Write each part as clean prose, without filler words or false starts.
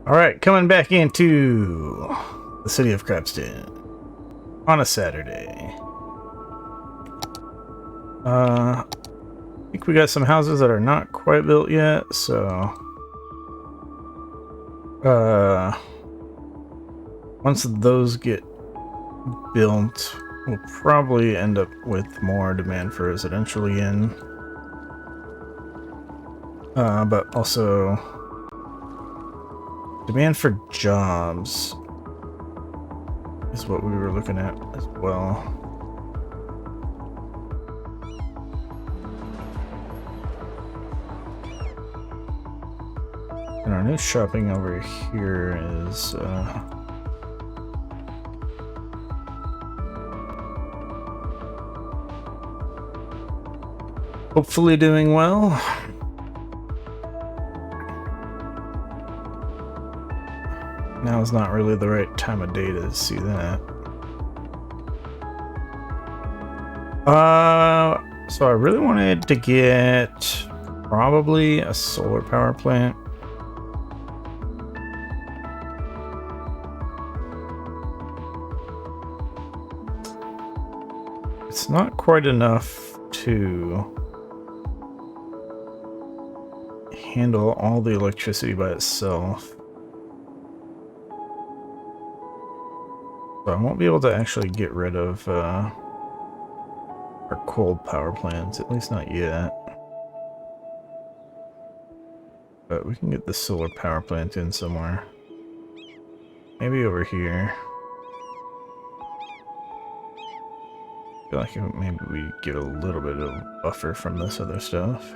Alright, coming back into the city of Crabston on a Saturday. I think we got some houses that are not quite built yet, so once those get built, we'll probably end up with more demand for residential again. But also demand for jobs is what we were looking at as well. And our new shopping over here is hopefully doing well. Now is not really the right time of day to see that. So I really wanted to get probably a solar power plant. It's not quite enough to handle all the electricity by itself. So I won't be able to actually get rid of our coal power plants, at least not yet. But we can get the solar power plant in somewhere. Maybe over here. I feel like maybe we get a little bit of buffer from this other stuff.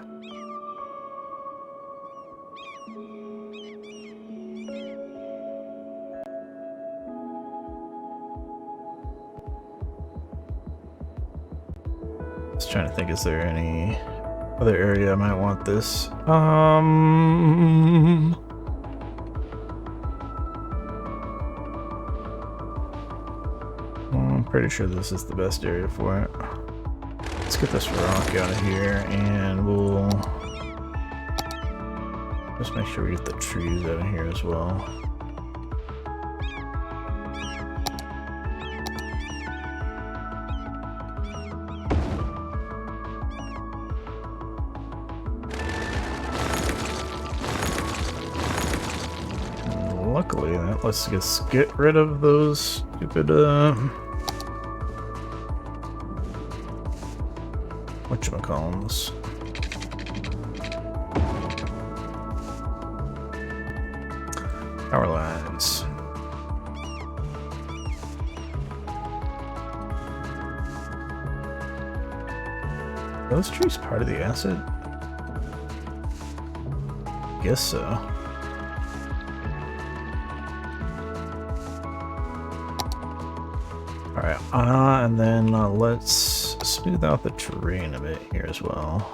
Just trying to think, is there any other area I might want this? I'm pretty sure this is the best area for it. Let's get this rock out of here, and we'll just make sure we get the trees out of here as well. Luckily, that lets us get rid of those stupid, whatchamacallums. Power lines. Are those trees part of the asset? Guess so. Alright, and then let's smooth out the terrain a bit here as well.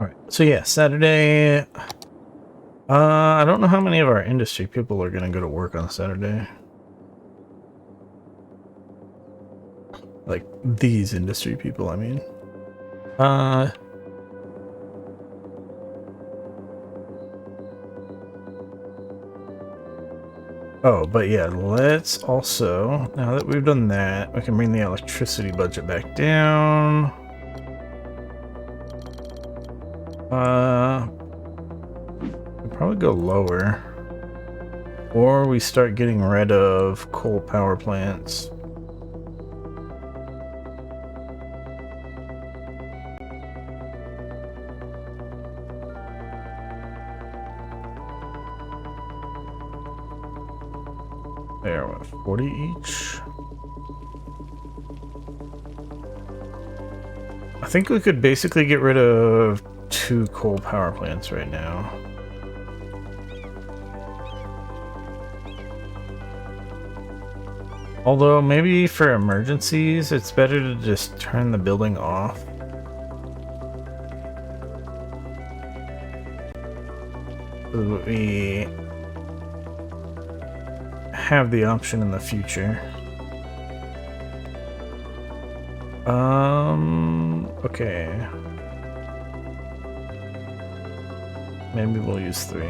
Alright, so yeah, Saturday. I don't know how many of our industry people are gonna go to work on Saturday. Like, these industry people, I mean. Oh, but yeah, let's also, now that we've done that, we can bring the electricity budget back down. We'll probably go lower. Or we start getting rid of coal power plants. They are what, 40 each? I think we could basically get rid of 2 coal power plants right now. Although maybe for emergencies, it's better to just turn the building off. So that we have the option in the future. Okay. Maybe we'll use 3.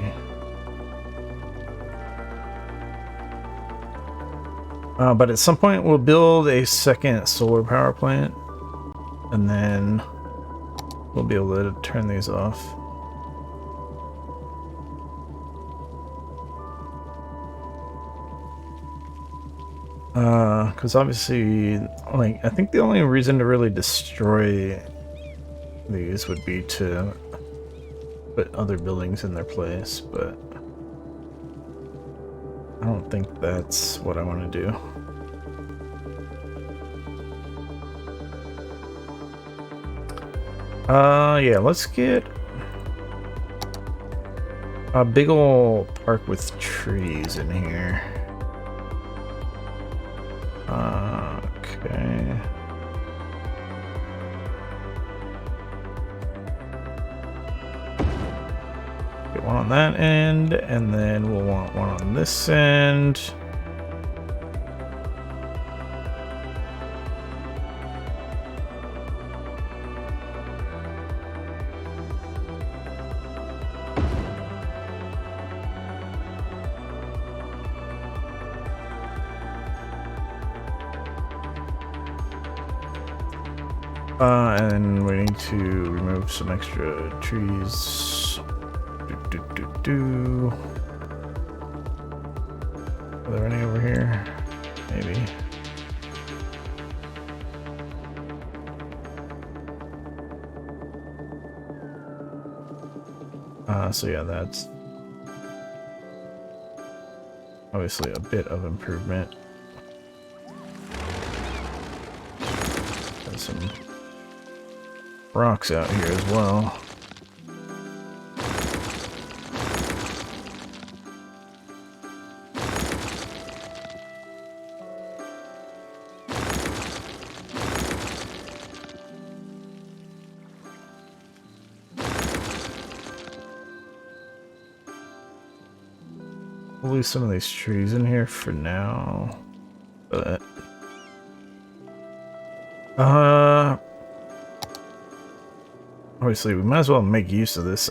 But at some point we'll build a second solar power plant, and then we'll be able to turn these off. Because obviously, like, I think the only reason to really destroy these would be to put other buildings in their place, but I don't think that's what I want to do. Yeah, let's get a big ol' park with trees in here. Okay. Get one on that end, and then we'll want one on this end. And we need to remove some extra trees. Are there any over here? Maybe. So yeah, that's obviously a bit of improvement. Got some rocks out here as well. We'll leave some of these trees in here for now, but obviously we might as well make use of this.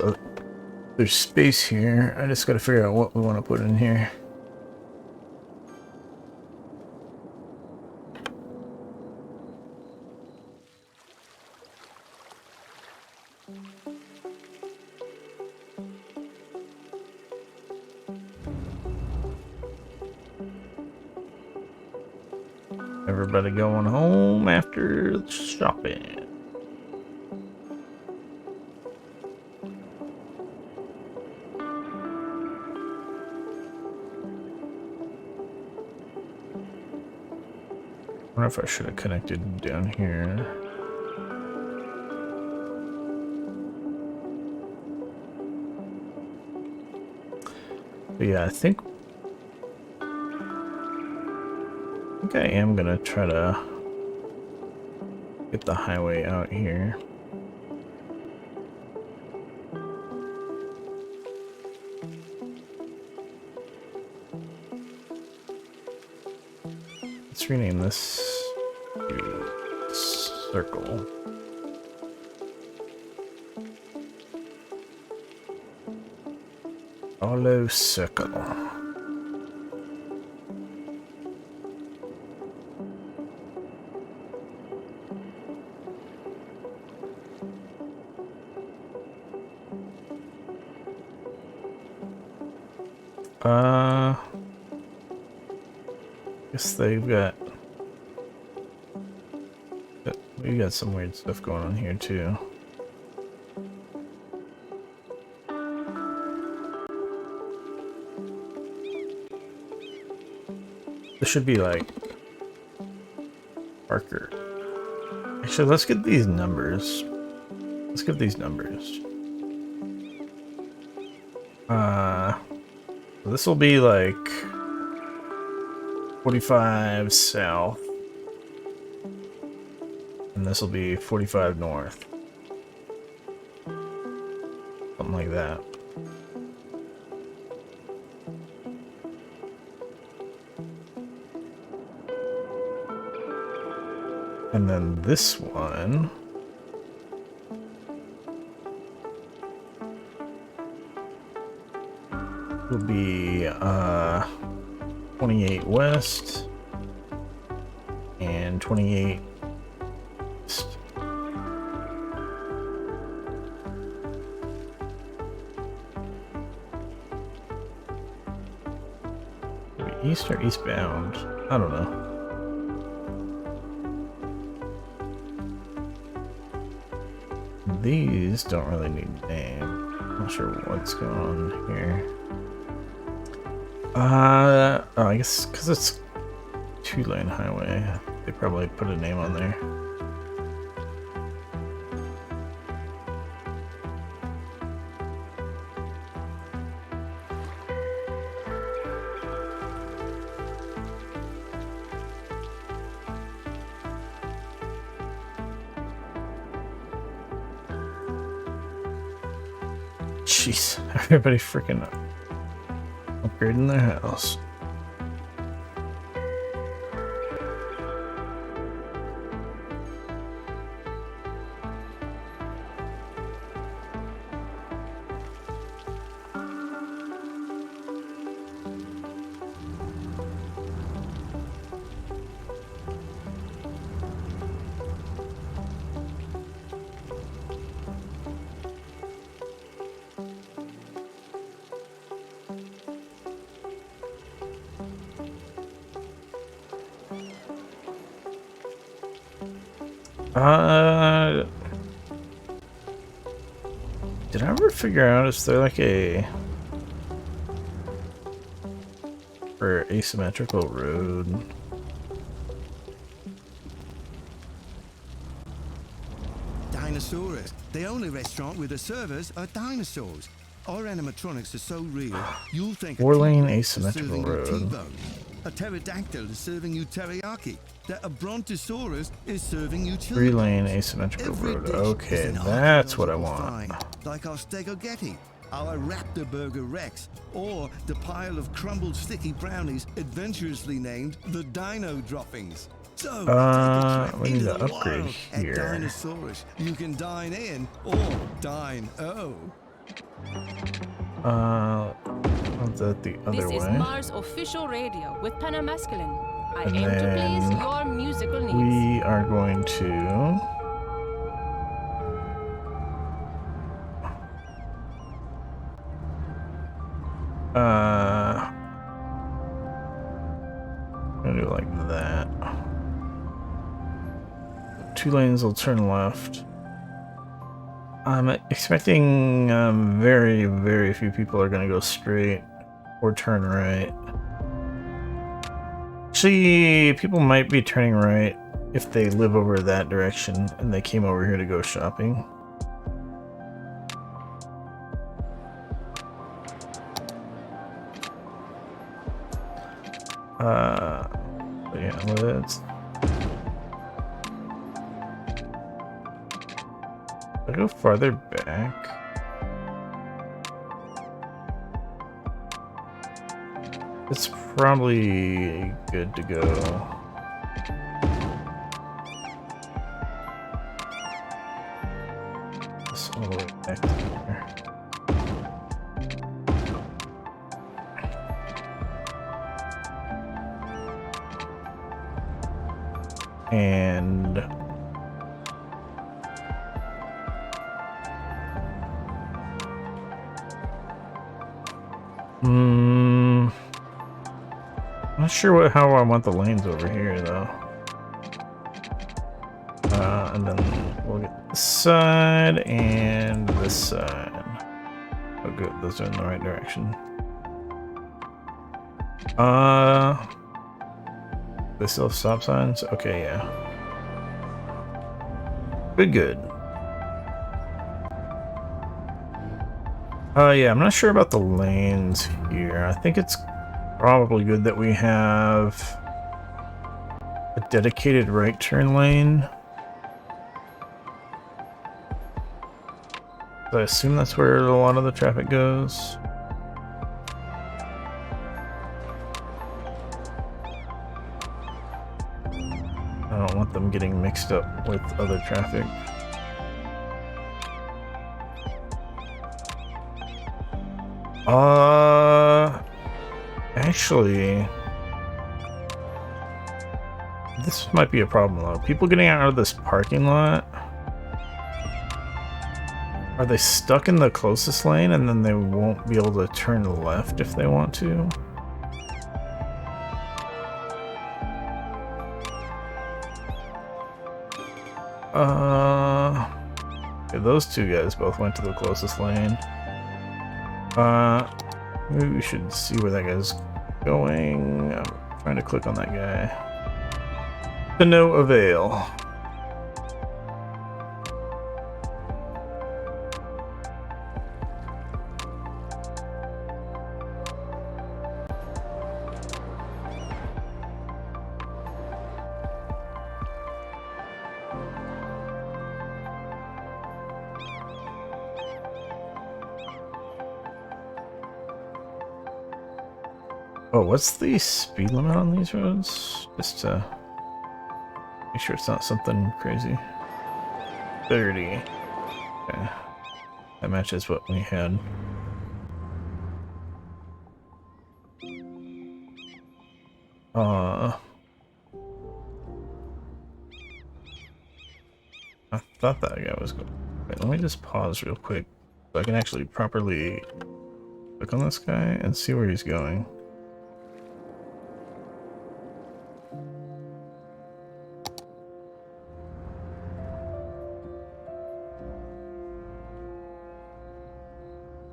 There's space here. I just gotta figure out what we want to put in here. Everybody going home after shopping. I wonder if I should have connected down here. But yeah, I think I am gonna try to get the highway out here. Let's rename this to Circle. Hollow Circle. Guess they've got... We got some weird stuff going on here too. This should be like Parker. Actually, let's get these numbers. Let's get these numbers. This will be like 45 south. And this will be 45 north. Something like that. And then this one will be 28 west and 28 east. East or eastbound? I don't know. These don't really need a name. I'm not sure what's going on here. Oh, I guess because it's 2-lane highway, they probably put a name on there. Jeez, everybody freaking upgrading their house. Did I ever figure out, is there like a for asymmetrical road? Dinosaurus, the only restaurant where the servers are dinosaurs. Our animatronics are so real, you'll think 4-lane a asymmetrical road. T-bone. A pterodactyl is serving you teriyaki. That a brontosaurus is serving you chili. 3-lane asymmetrical road. Okay, that's what I want. Like our stegogetti, our raptor burger Rex, or the pile of crumbled sticky brownies adventurously named the Dino Droppings. So, we need to upgrade here. At Dinosaurus, you can dine in or dine oh. What's that the other way? This is Mars official radio with Panamasculine. I And aim to then please your musical needs. we are going to gonna do it like that. 2 lanes will turn left. I'm expecting very, very few people are gonna go straight or turn right. Actually, people might be turning right if they live over that direction and they came over here to go shopping. But yeah, let's... I go farther back. It's probably good to go. This all the way back to here. And not sure how I want the lanes over here though. And then we'll get this side and this side. Oh good, those are in the right direction. They still have stop signs? Okay, yeah. Good. Yeah, I'm not sure about the lanes here. I think it's probably good that we have A dedicated right turn lane. I assume that's where a lot of the traffic goes. I don't want them getting mixed up with other traffic. Actually, this might be a problem though. People getting out of this parking lot, are they stuck in the closest lane and then they won't be able to turn left if they want to? Okay, those two guys both went to the closest lane. Maybe we should see where that guy's going. I'm trying to click on that guy. To no avail. Oh, what's the speed limit on these roads? Just to make sure it's not something crazy. 30. Okay. That matches what we had. I thought that guy was going. Wait, let me just pause real quick so I can actually properly click on this guy and see where he's going.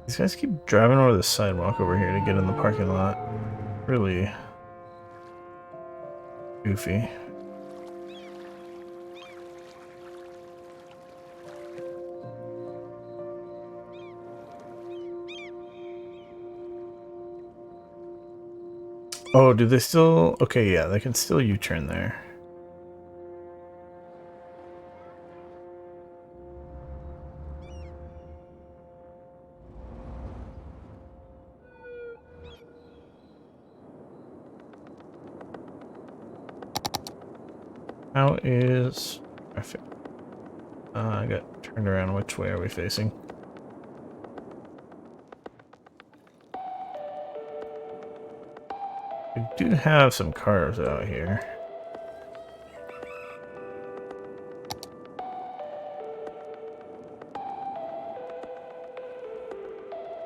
These guys keep driving over the sidewalk over here to get in the parking lot. Really goofy. Oh, do they still? Okay, yeah, they can still U-turn there. How is traffic? I got turned around. Which way are we facing? We do have some cars out here.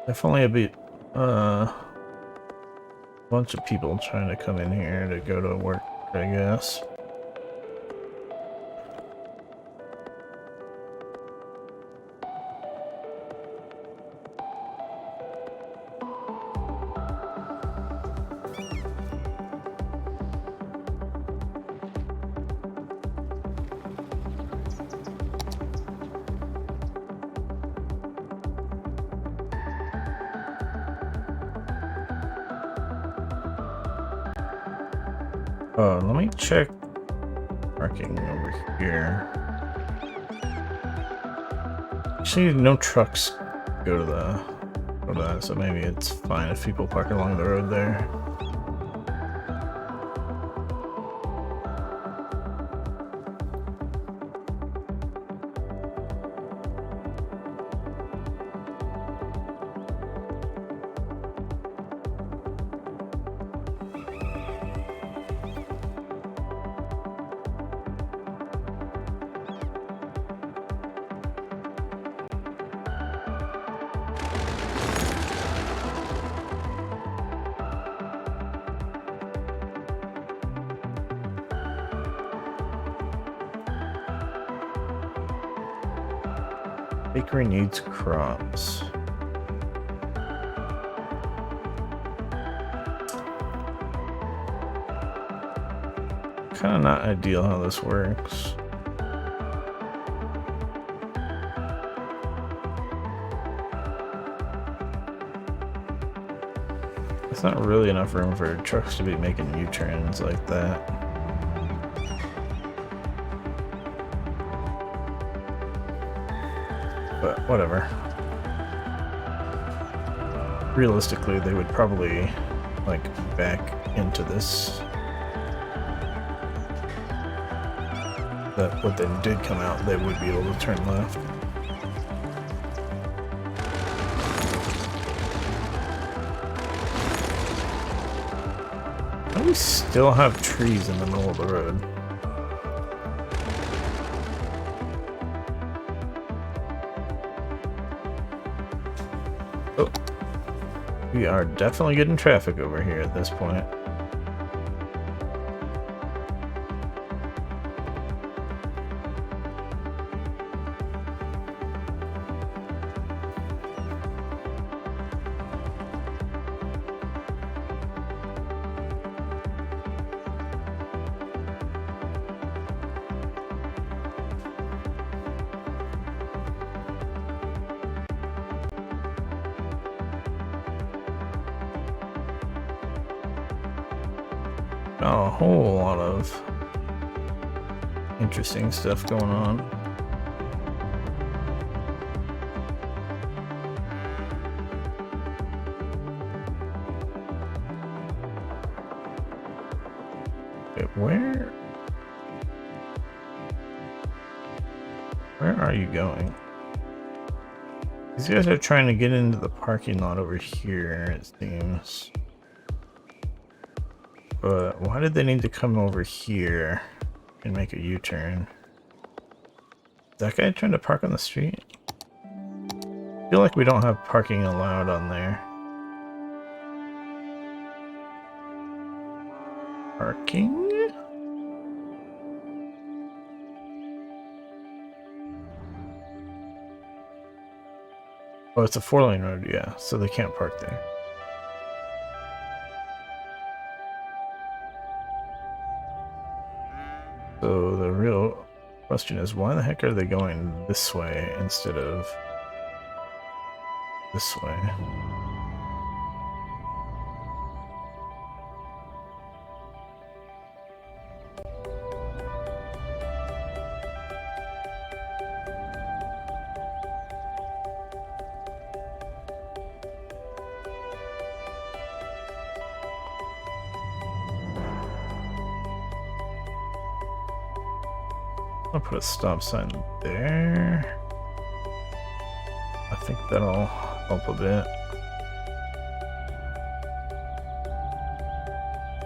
Definitely a bit, bunch of people trying to come in here to go to work, I guess. Oh, let me check parking over here. Actually, no trucks go to that, so maybe it's fine if people park along the road there. Bakery needs crops. Kind of not ideal how this works. There's not really enough room for trucks to be making U-turns like that. whatever. Realistically, they would probably, like, back into this. That when they did come out, they would be able to turn left. We still have trees in the middle of the road. Oh, we are definitely getting traffic over here at this point. A whole lot of interesting stuff going on. Okay, where are you going? These guys are trying to get into the parking lot over here, it seems. But why did they need to come over here and make a U-turn? Is that guy trying to park on the street? I feel like we don't have parking allowed on there. Parking? Oh, it's a 4-lane road, yeah, so they can't park there. So the real question is, why the heck are they going this way instead of this way? I'll put a stop sign there. I think that'll help a bit.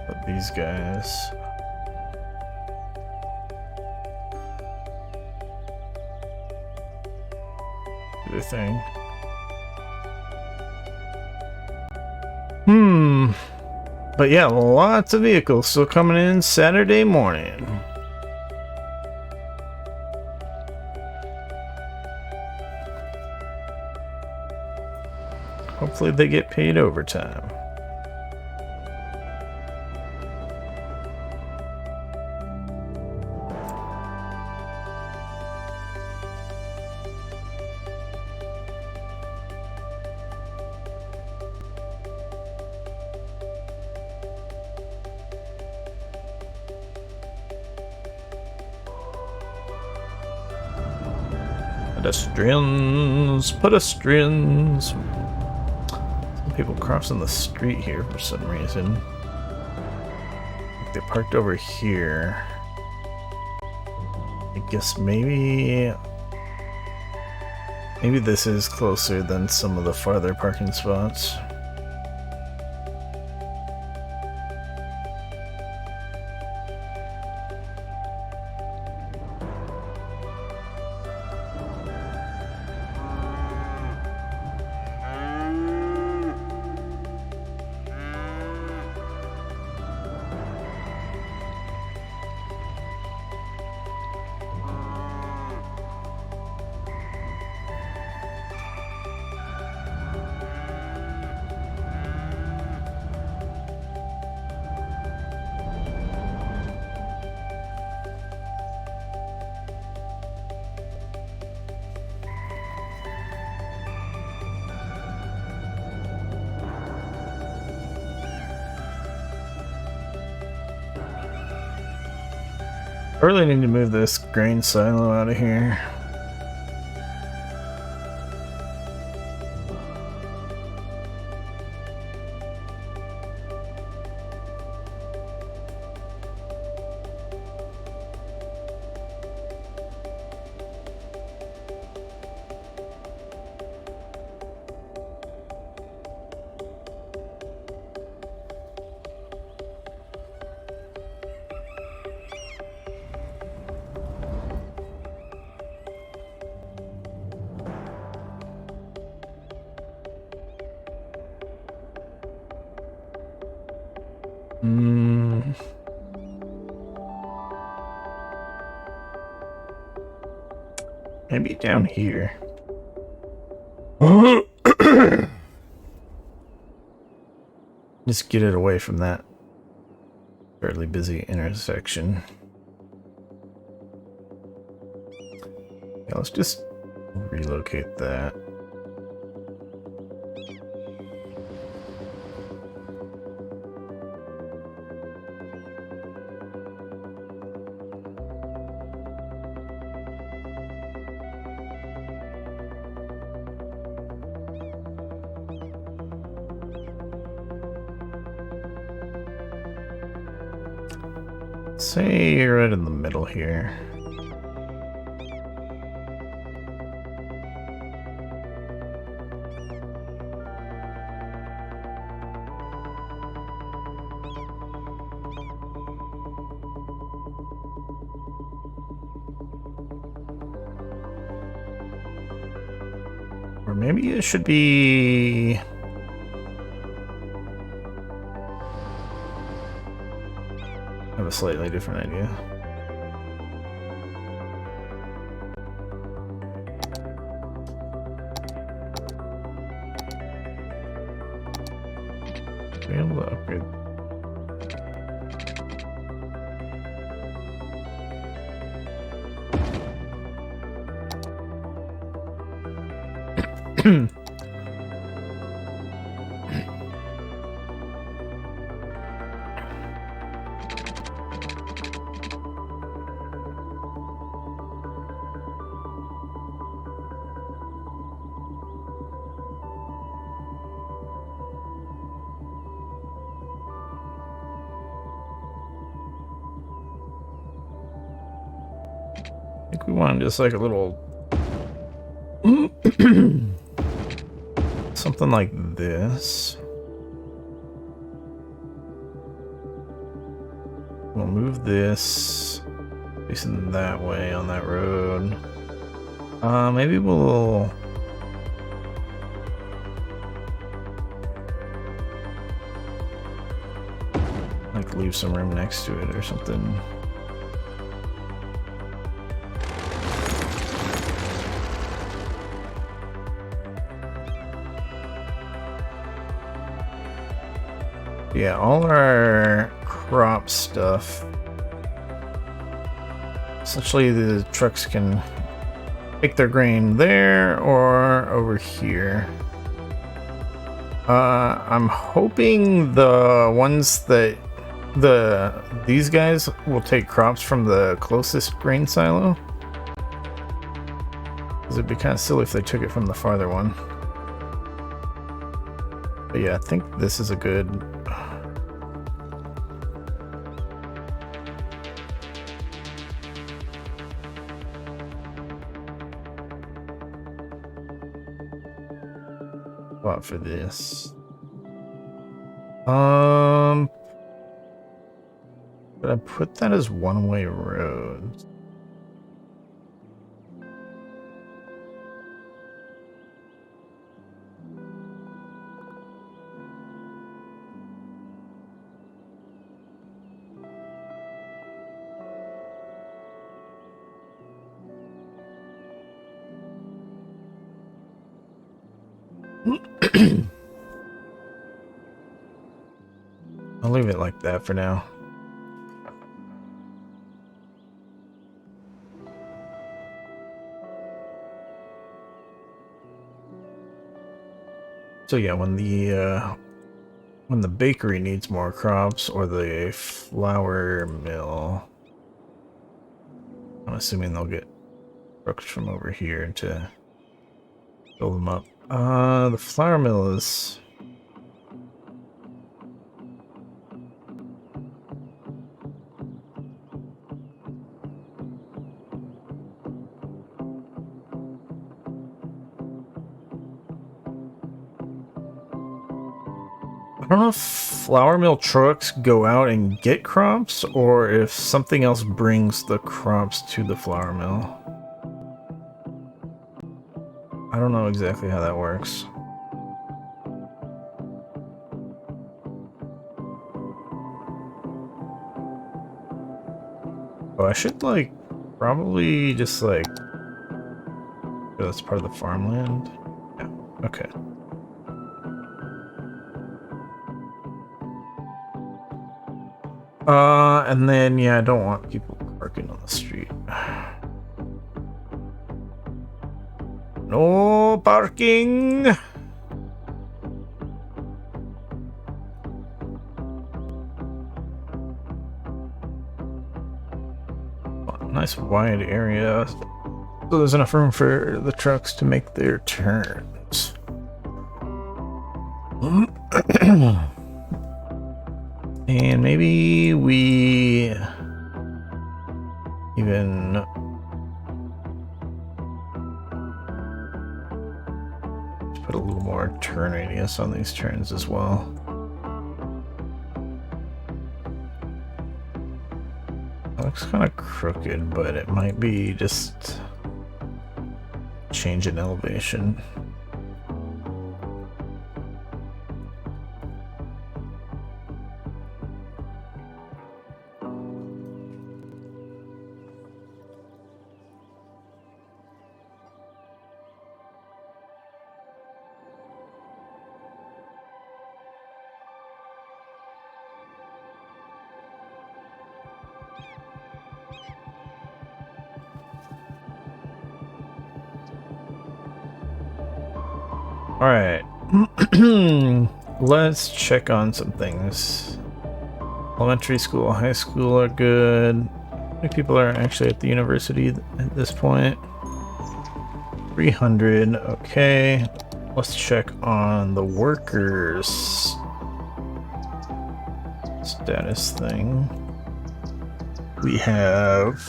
But these guys... do their thing. But yeah, lots of vehicles still coming in Saturday morning. Hopefully they get paid overtime. Pedestrians. Some people crossing the street here for some reason. They parked over here. I guess maybe this is closer than some of the farther parking spots. I really need to move this grain silo out of here. Hmm. Maybe down here. Just get it away from that fairly busy intersection. Yeah, let's just relocate that. Say you're right in the middle here. Or maybe it should be... I have a slightly different idea. Be able to upgrade. I think we want just like a little something like this. We'll move this facing that way on that road. Maybe we'll like leave some room next to it or something. Yeah, all our crop stuff. Essentially, the trucks can take their grain there or over here. I'm hoping the ones that these guys will take crops from the closest grain silo. Because it'd be kind of silly if they took it from the farther one. But yeah, I think this is a good... spot for this. But I put that as one-way roads. I'll leave it like that for now. So yeah, when the bakery needs more crops or the flour mill, I'm assuming they'll get trucks from over here to fill them up. The flour mill is... I don't know if flour mill trucks go out and get crops or if something else brings the crops to the flour mill. I don't know exactly how that works. Oh, I should like probably just like. Oh, that's part of the farmland. Yeah. Okay. And then yeah, I don't want people parking on the street. No parking. Nice wide area. So there's enough room for the trucks to make their turns. And maybe we even put a little more turn radius on these turns as well. It looks kind of crooked, but it might be just change in elevation. Alright, let's check on some things. Elementary school, high school are good. How many people are actually at the university at this point? 300, okay. Let's check on the workers status thing. We have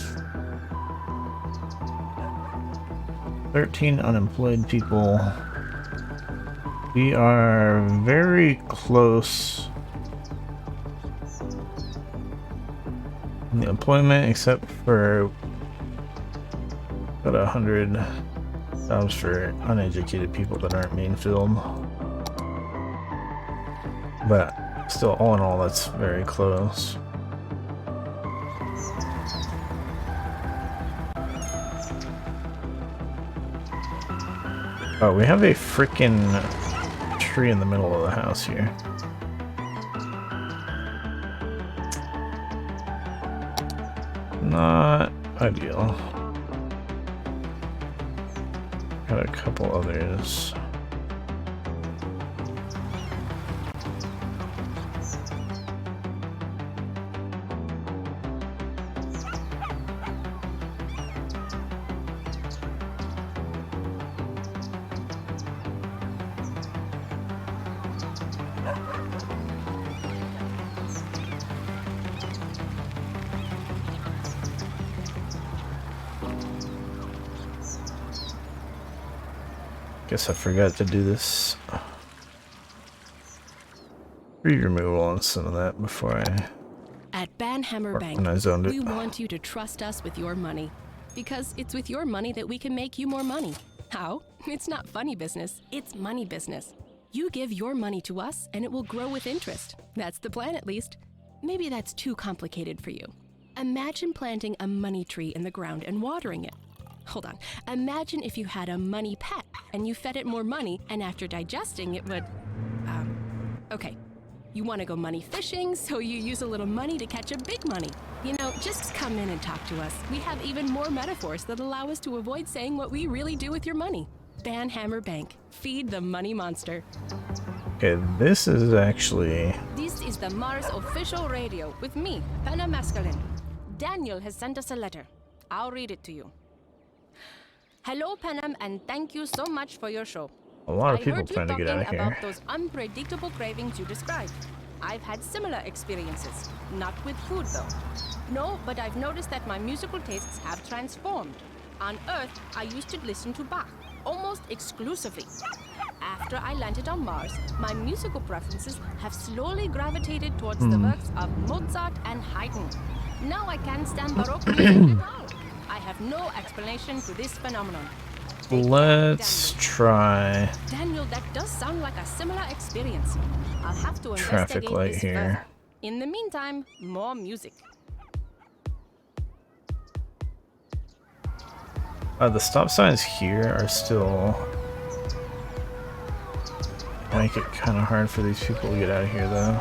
13 unemployed people. We are very close in the employment, except for about 100 jobs for uneducated people that aren't being filled. But still, all in all, that's very close. Oh, we have a freaking tree in the middle of the house here. Not ideal. Got a couple others. Guess I forgot to do this tree removal and some of that before At Banhammer Bank, when I zoned it. we want you to trust us with your money. Because it's with your money that we can make you more money. How? It's not funny business, it's money business. You give your money to us and it will grow with interest. That's the plan, at least. Maybe that's too complicated for you. Imagine planting a money tree in the ground and watering it. Hold on. Imagine if you had a money pet and you fed it more money, and after digesting it would... Okay. You want to go money fishing, so you use a little money to catch a big money. You know, just come in and talk to us. We have even more metaphors that allow us to avoid saying what we really do with your money. Banhammer Bank. Feed the money monster. Okay, this is actually... This is the Mars official radio with me, Penna Masculine. Daniel has sent us a letter. I'll read it to you. Hello, Penham, and thank you so much for your show. A lot of I people heard you trying to get out of talking here. about those unpredictable cravings you described. I've had similar experiences. Not with food, though. No, but I've noticed that my musical tastes have transformed. On Earth, I used to listen to Bach, almost exclusively. After I landed on Mars, my musical preferences have slowly gravitated towards the works of Mozart and Haydn. Now I can't stand Baroque music at all. I have no explanation for this phenomenon. Let's try Daniel, that does sound like a similar experience. I'll have to traffic investigate light this here. further. In the meantime, more music. The stop signs here are still make it kind of hard for these people to get out of here, though.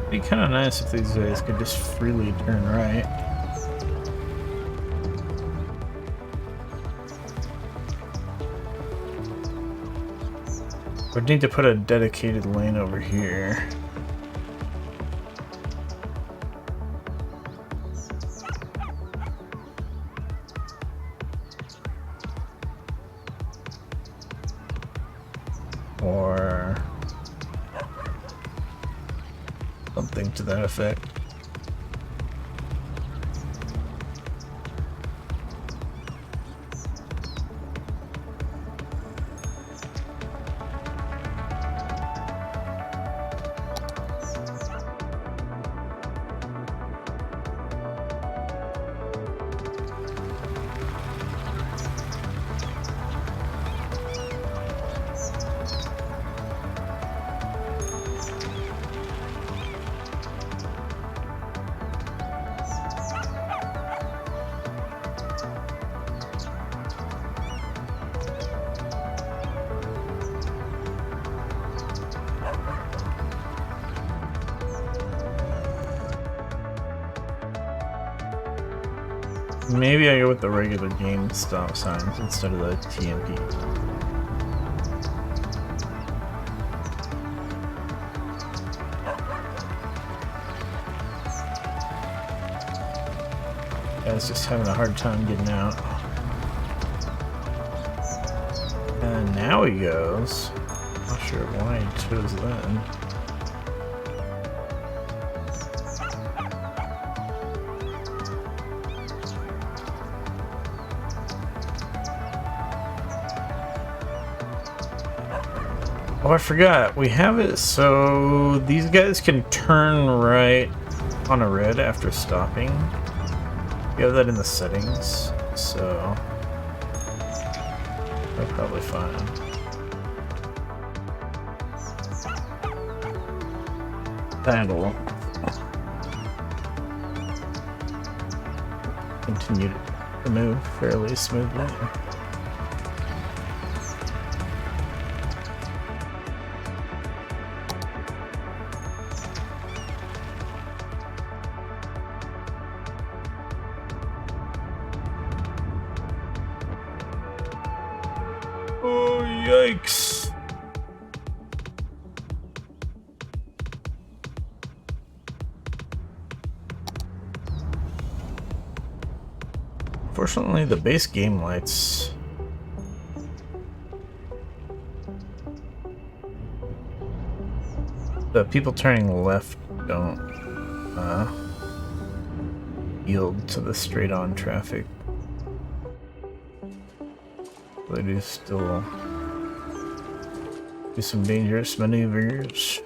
It'd be kind of nice if these guys could just freely turn right. We'd need to put a dedicated lane over here. Or something to that effect. Maybe I go with the regular game stop signs instead of the TMP. Guy's just having a hard time getting out. And now he goes. Not sure why he chose then. Oh, I forgot. We have it so these guys can turn right on a red after stopping. We have that in the settings, so they're probably fine. That'll continue to move fairly smoothly. Oh, yikes. Fortunately, the base game lights the people turning left don't yield to the straight-on traffic. They do still do some dangerous maneuvers.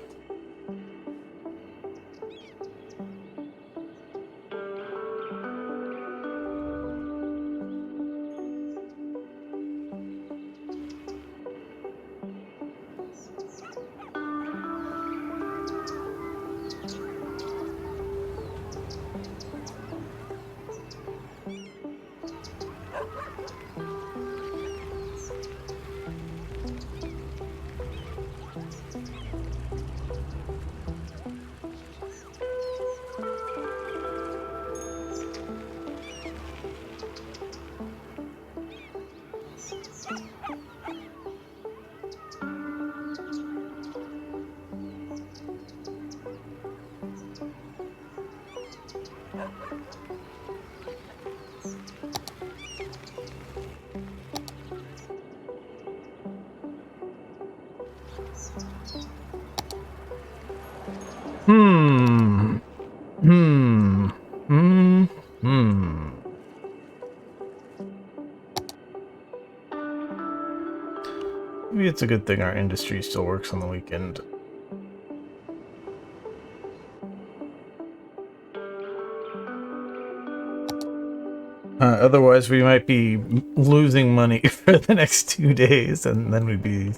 Hmm. Hmm. Hmm. Hmm. Maybe it's a good thing our industry still works on the weekend. Otherwise, we might be losing money for the next 2 days, and then we'd be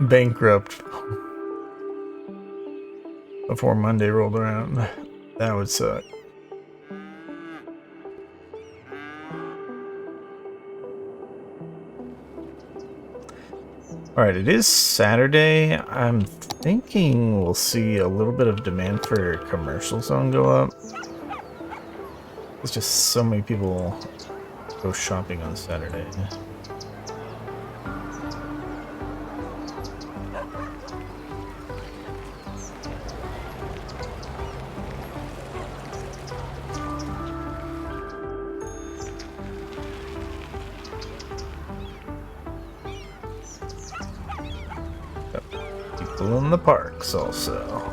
bankrupt before Monday rolled around. That would suck. Alright, it is Saturday. I'm thinking we'll see a little bit of demand for commercial zone go up. There's just so many people go shopping on Saturday. People in the parks also.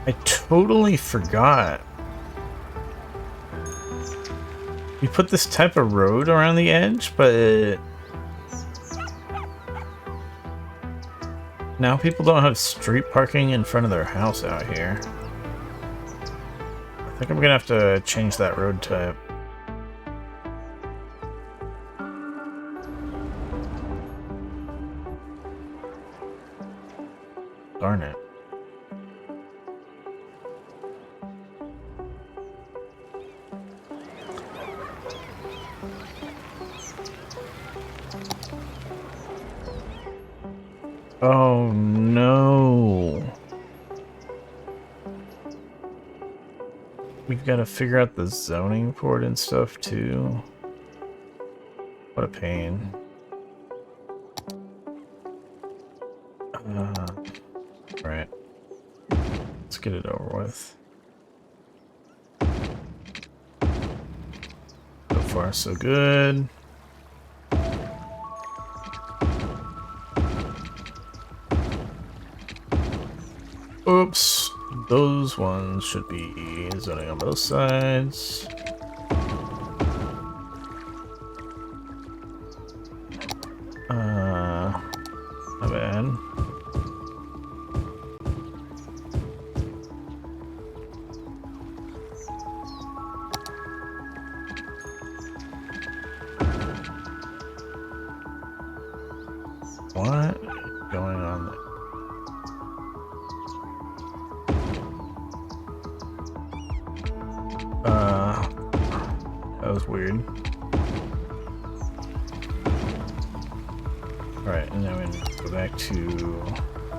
I totally forgot. We put this type of road around the edge, but now people don't have street parking in front of their house out here. I think I'm gonna have to change that road type. Darn it. Oh no. We've got to figure out the zoning for it and stuff too. What a pain. Right. Let's get it over with. So far, so good. Oops. Those ones should be zoning on both sides. My bad. What is going on there? That was weird. Alright, and then we go back to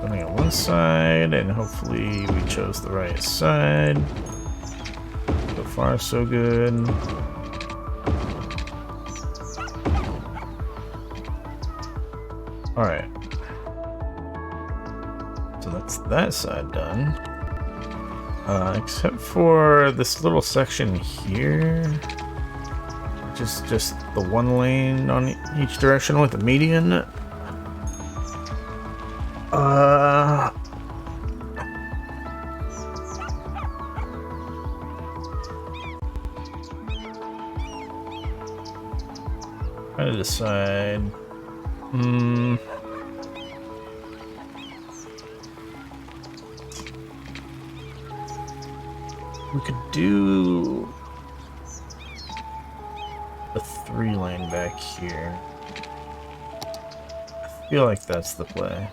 something on one side, and hopefully we chose the right side. So far, so good. Alright. So that's that side done. Except for this little section here. Which is just the one lane on each direction with a median. Try to decide. We could do the 3-lane back here. I feel like that's the play.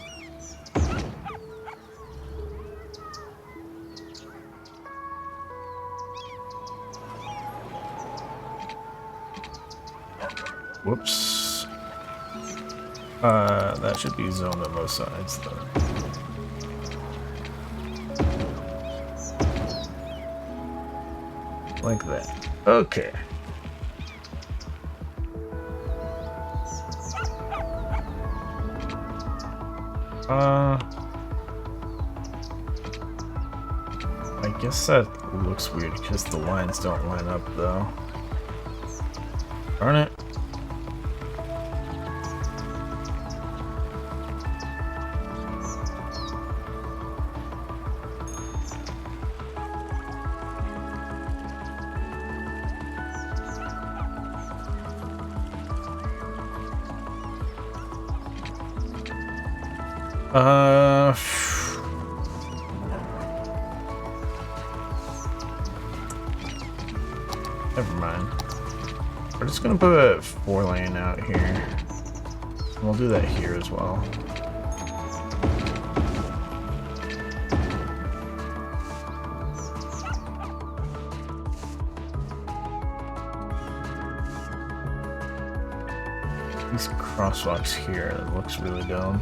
Whoops. That should be zoned on both sides, though. Like that. Okay. I guess that looks weird because the lines don't line up, though. Darn it. Never mind. We're just gonna put a 4-lane out here. And we'll do that here as well. These crosswalks here, it looks really dumb.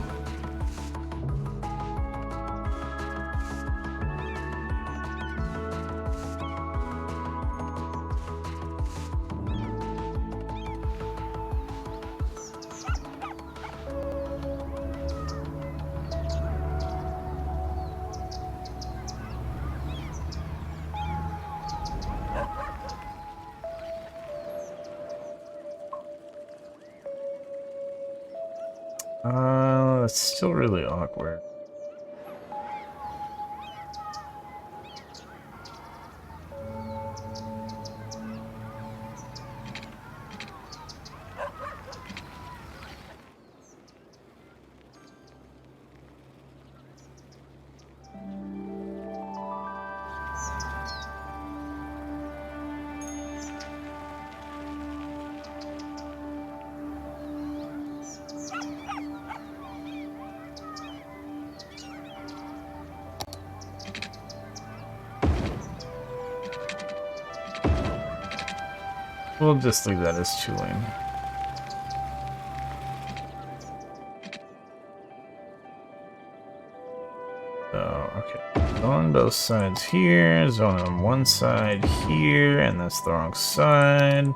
It's still really awkward. We'll just leave that as 2-lane. So, okay. On both sides here, zone on one side here, and that's the wrong side.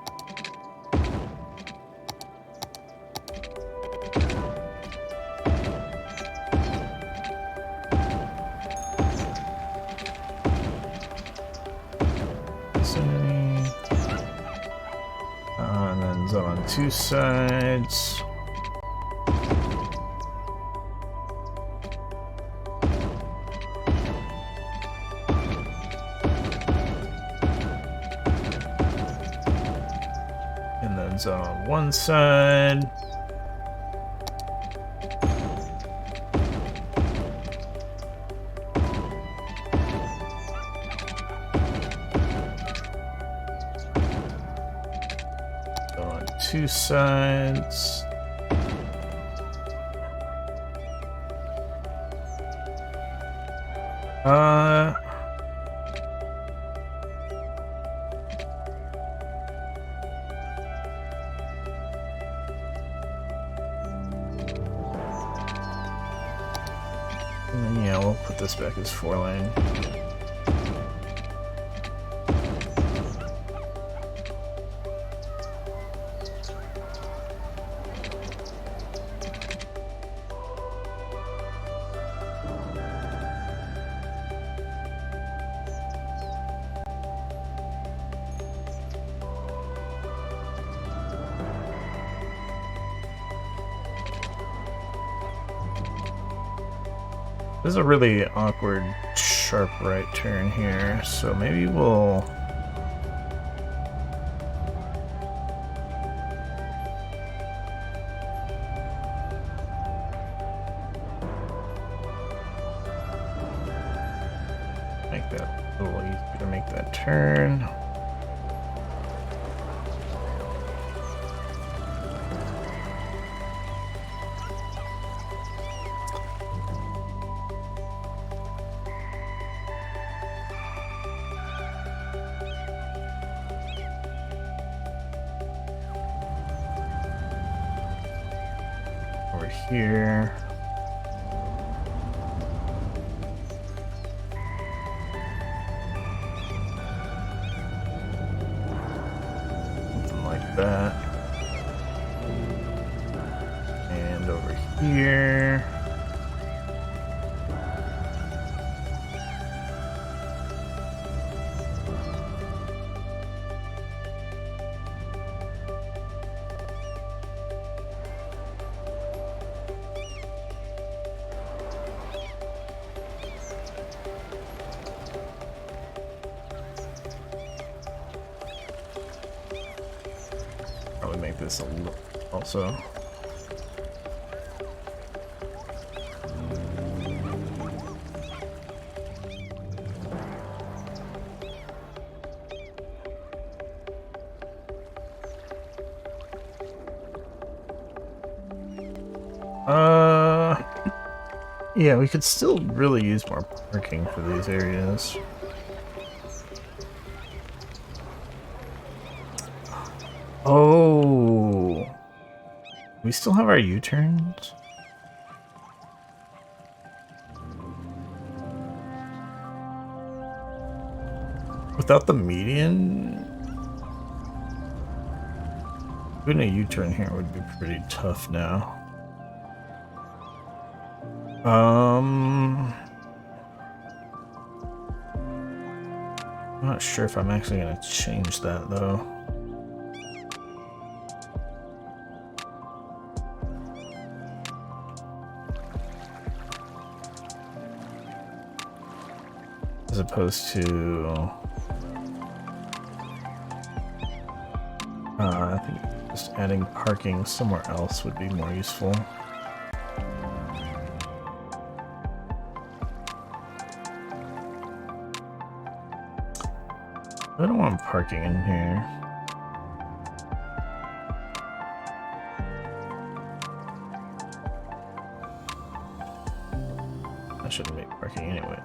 And then zone on 2 sides. And then zone on 1 side. On 2 sides. And then, yeah, we'll put this back as 4-lane. This is a really awkward, sharp right turn here, so maybe we'll... make that a little easier to make that turn. here. Something like that. And over here. Probably make this a little also. Yeah, we could still really use more parking for these areas. Oh, we still have our U-turns? Without the median? Doing a U-turn here would be pretty tough now. I'm not sure if I'm actually gonna change that though. As opposed to I think just adding parking somewhere else would be more useful. I don't want parking in here. I shouldn't make parking anyway.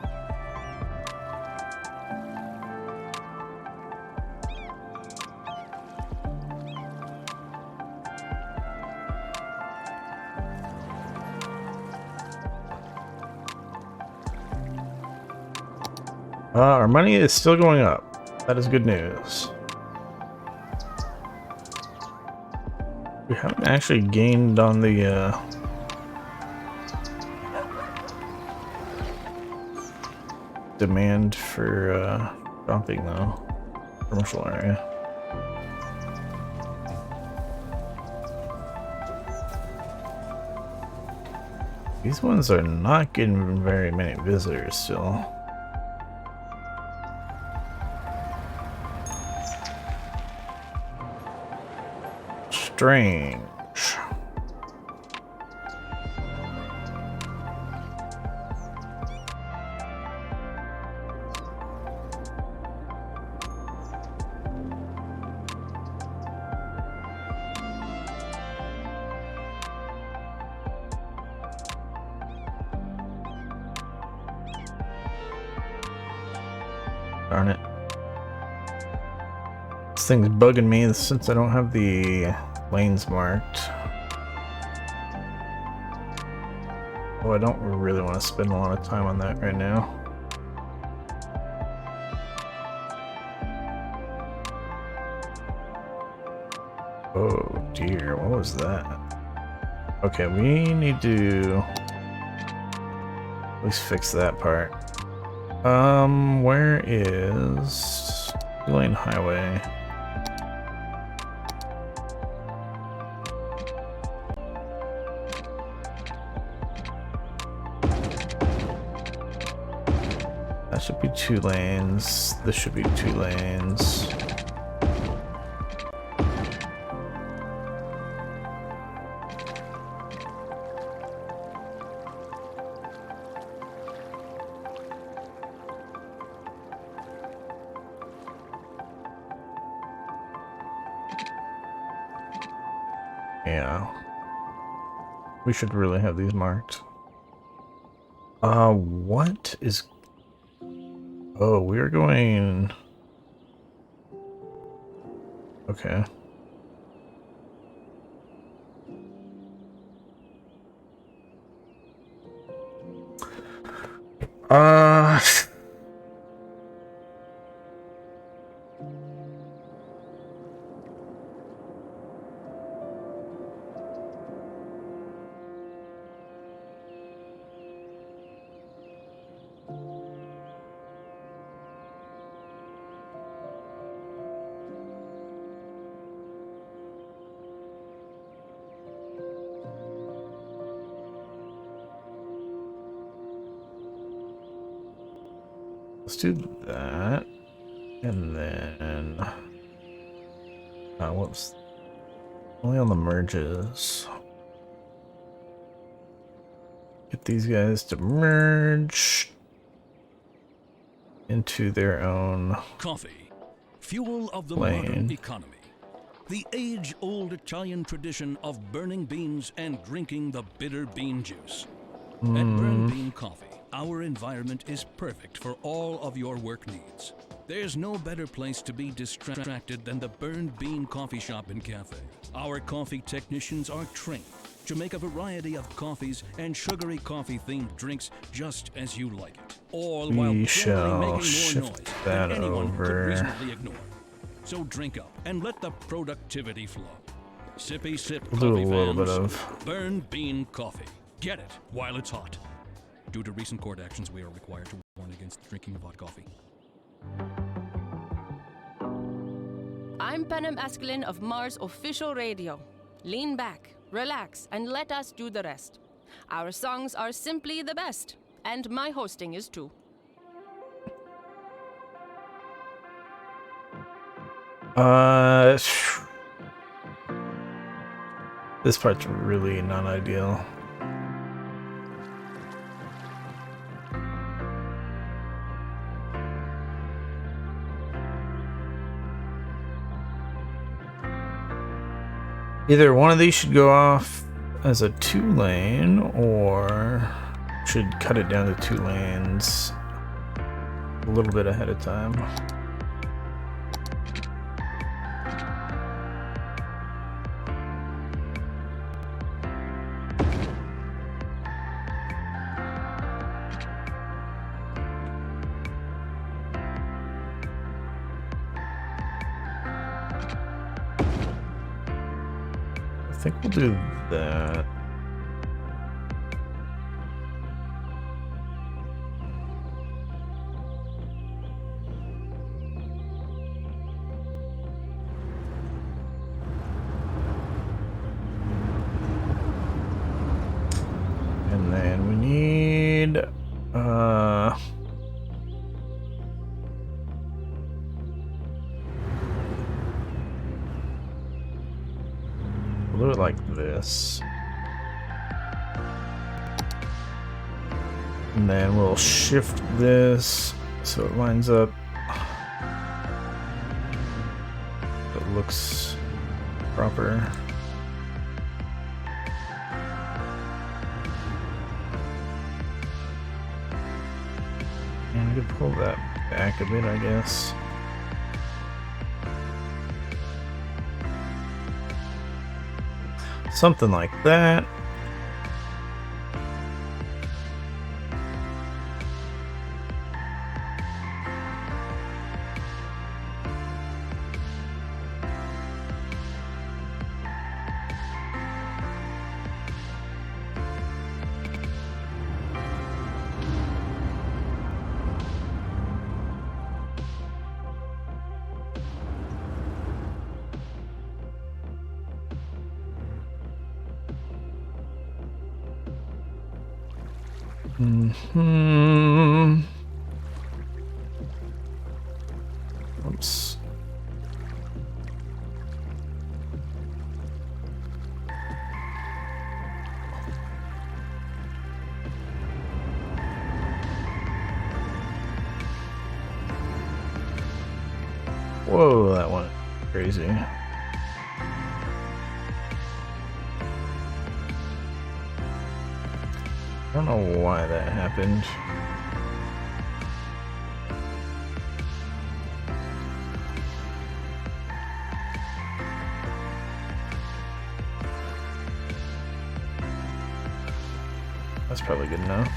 Our money is still going up. That is good news. We haven't actually gained on the demand for shopping though. Commercial area. These ones are not getting very many visitors still. Strange. Darn it. This thing's bugging me since I don't have the lanes marked. Oh, I don't really want to spend a lot of time on that right now. Oh dear, what was that? Okay, we need to at least fix that part. Where is 2-lane highway? That should be 2 lanes. This should be 2 lanes. Yeah. We should really have these marked. What is... Oh, we're going... Okay. Uh, let's do that. And then, whoops. Only on the merges. Get these guys to merge into their own Coffee, fuel of the lane. modern economy. The age-old Italian tradition of burning beans and drinking the bitter bean juice. At Burn Bean Coffee, our environment is perfect for all of your work needs. There's no better place to be distracted than the Burn Bean Coffee Shop and Cafe. Our coffee technicians are trained to make a variety of coffees and sugary coffee-themed drinks just as you like it, all while We generally shall making more shift noise that than anyone could over. reasonably ignore. So drink up and let the productivity flow. Sippy sip We'll do a coffee little bit fans. of Burn Bean Coffee. Get it while it's hot. Due to recent court actions, we are required to warn against the drinking of hot coffee. I'm Penem Escalin of Mars Official Radio. Lean back, relax, and let us do the rest. Our songs are simply the best, and my hosting is too. This part's really not ideal. Either one of these should go off as a 2-lane, or should cut it down to 2 lanes a little bit ahead of time. I think we'll do that. And then we need we'll do it like this. And then we'll shift this so it lines up. It looks proper. And we could pull that back a bit, I guess. Something like that. Oops. Whoa, that went crazy. I don't know why that happened. That's probably good enough.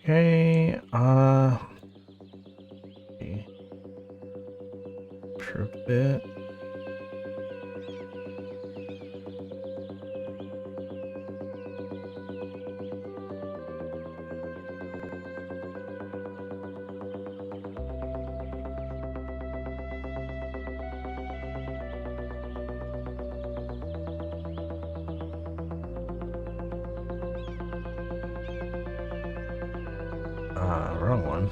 Okay, improve a bit. Wrong one.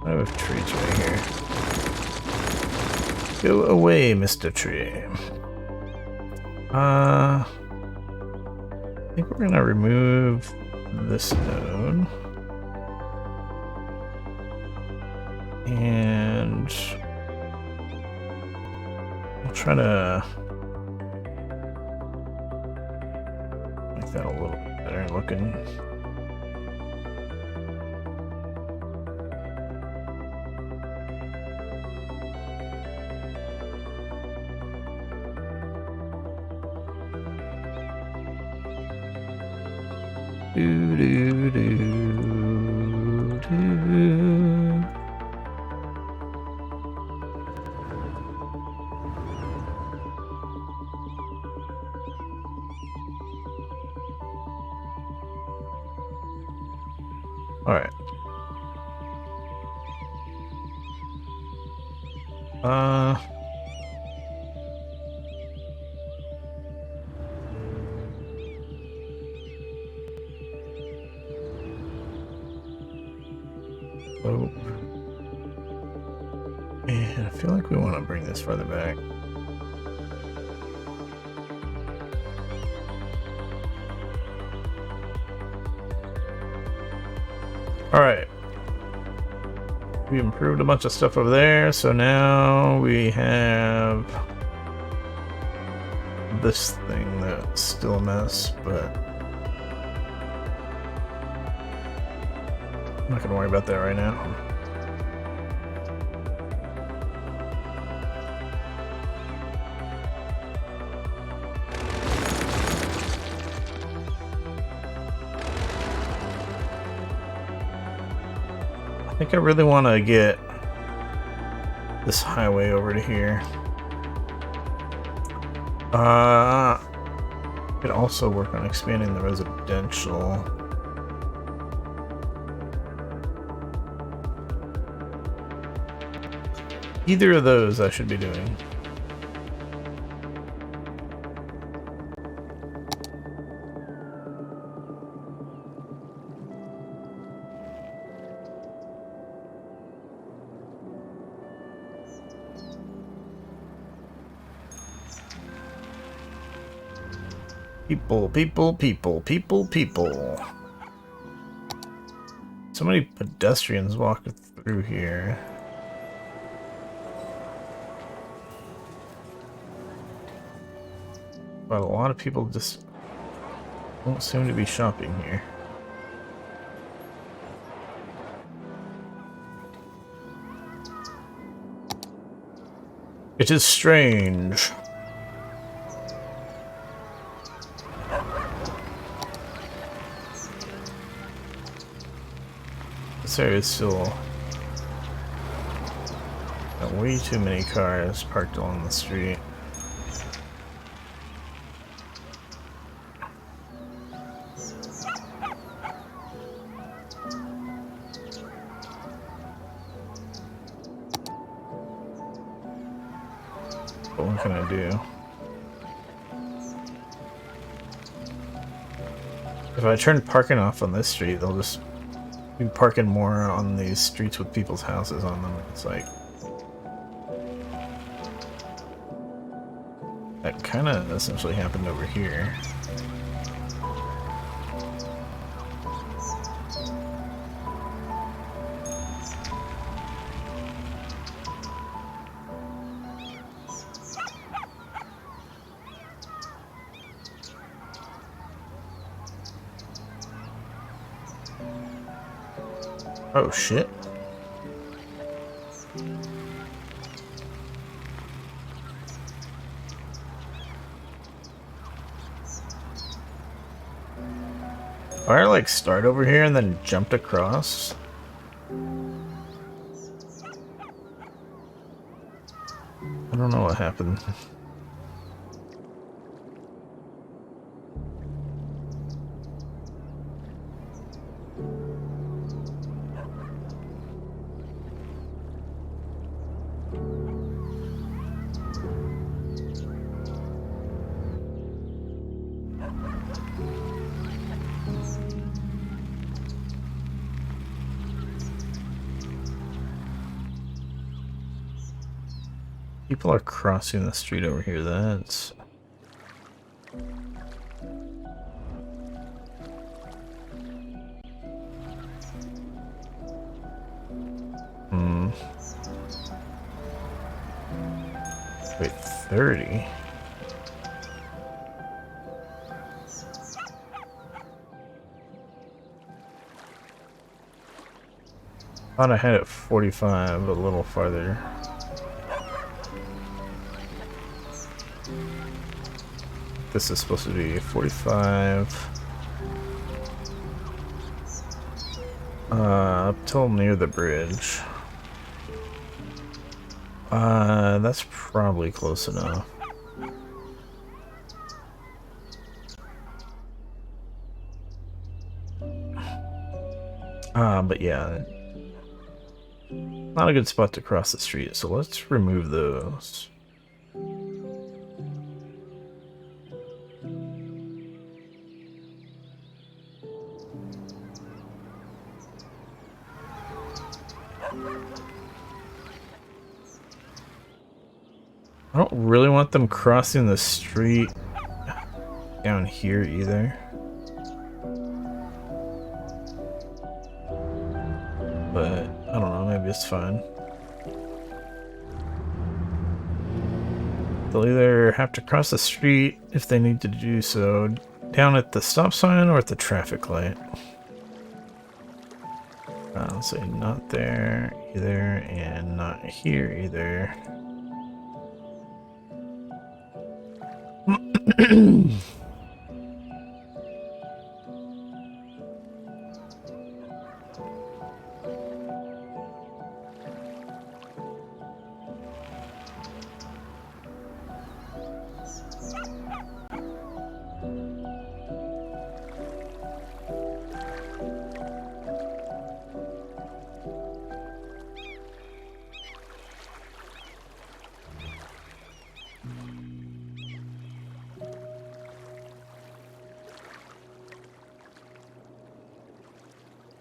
I have trees right here. Go away, Mr. Tree. I think we're gonna remove this node. And I'll try to make that a little bit better looking. Do do do do. All right. Oh. And I feel like we want to bring this further back. Alright. We improved a bunch of stuff over there, so now we have this thing that's still a mess, but I'm not gonna worry about that right now. I think I really want to get this highway over to here. Could also work on expanding the residential. Either of those I should be doing. People, people, people, people, people. So many pedestrians walking through here. But a lot of people just don't seem to be shopping here. It is strange. This area is still got way too many cars parked along the street. But what can I do? If I turn parking off on this street, they'll just be parking more on these streets with people's houses on them. It's like that kind of essentially happened over here. Oh shit. fire like start over here and then jumped across? I don't know what happened. People are crossing the street over here. That's... Wait, 30? Thought I had it 45, a little farther. This is supposed to be 45. Up till near the bridge. That's probably close enough. But yeah, not a good spot to cross the street, so let's remove those. I don't really want them crossing the street down here either. But I don't know, maybe it's fine. They'll either have to cross the street if they need to do so down at the stop sign or at the traffic light. I'll say not there either and not here either.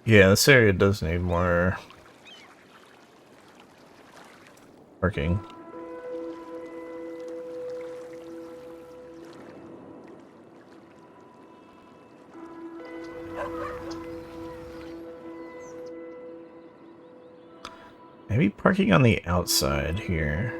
Yeah, this area does need more parking. Maybe parking on the outside here.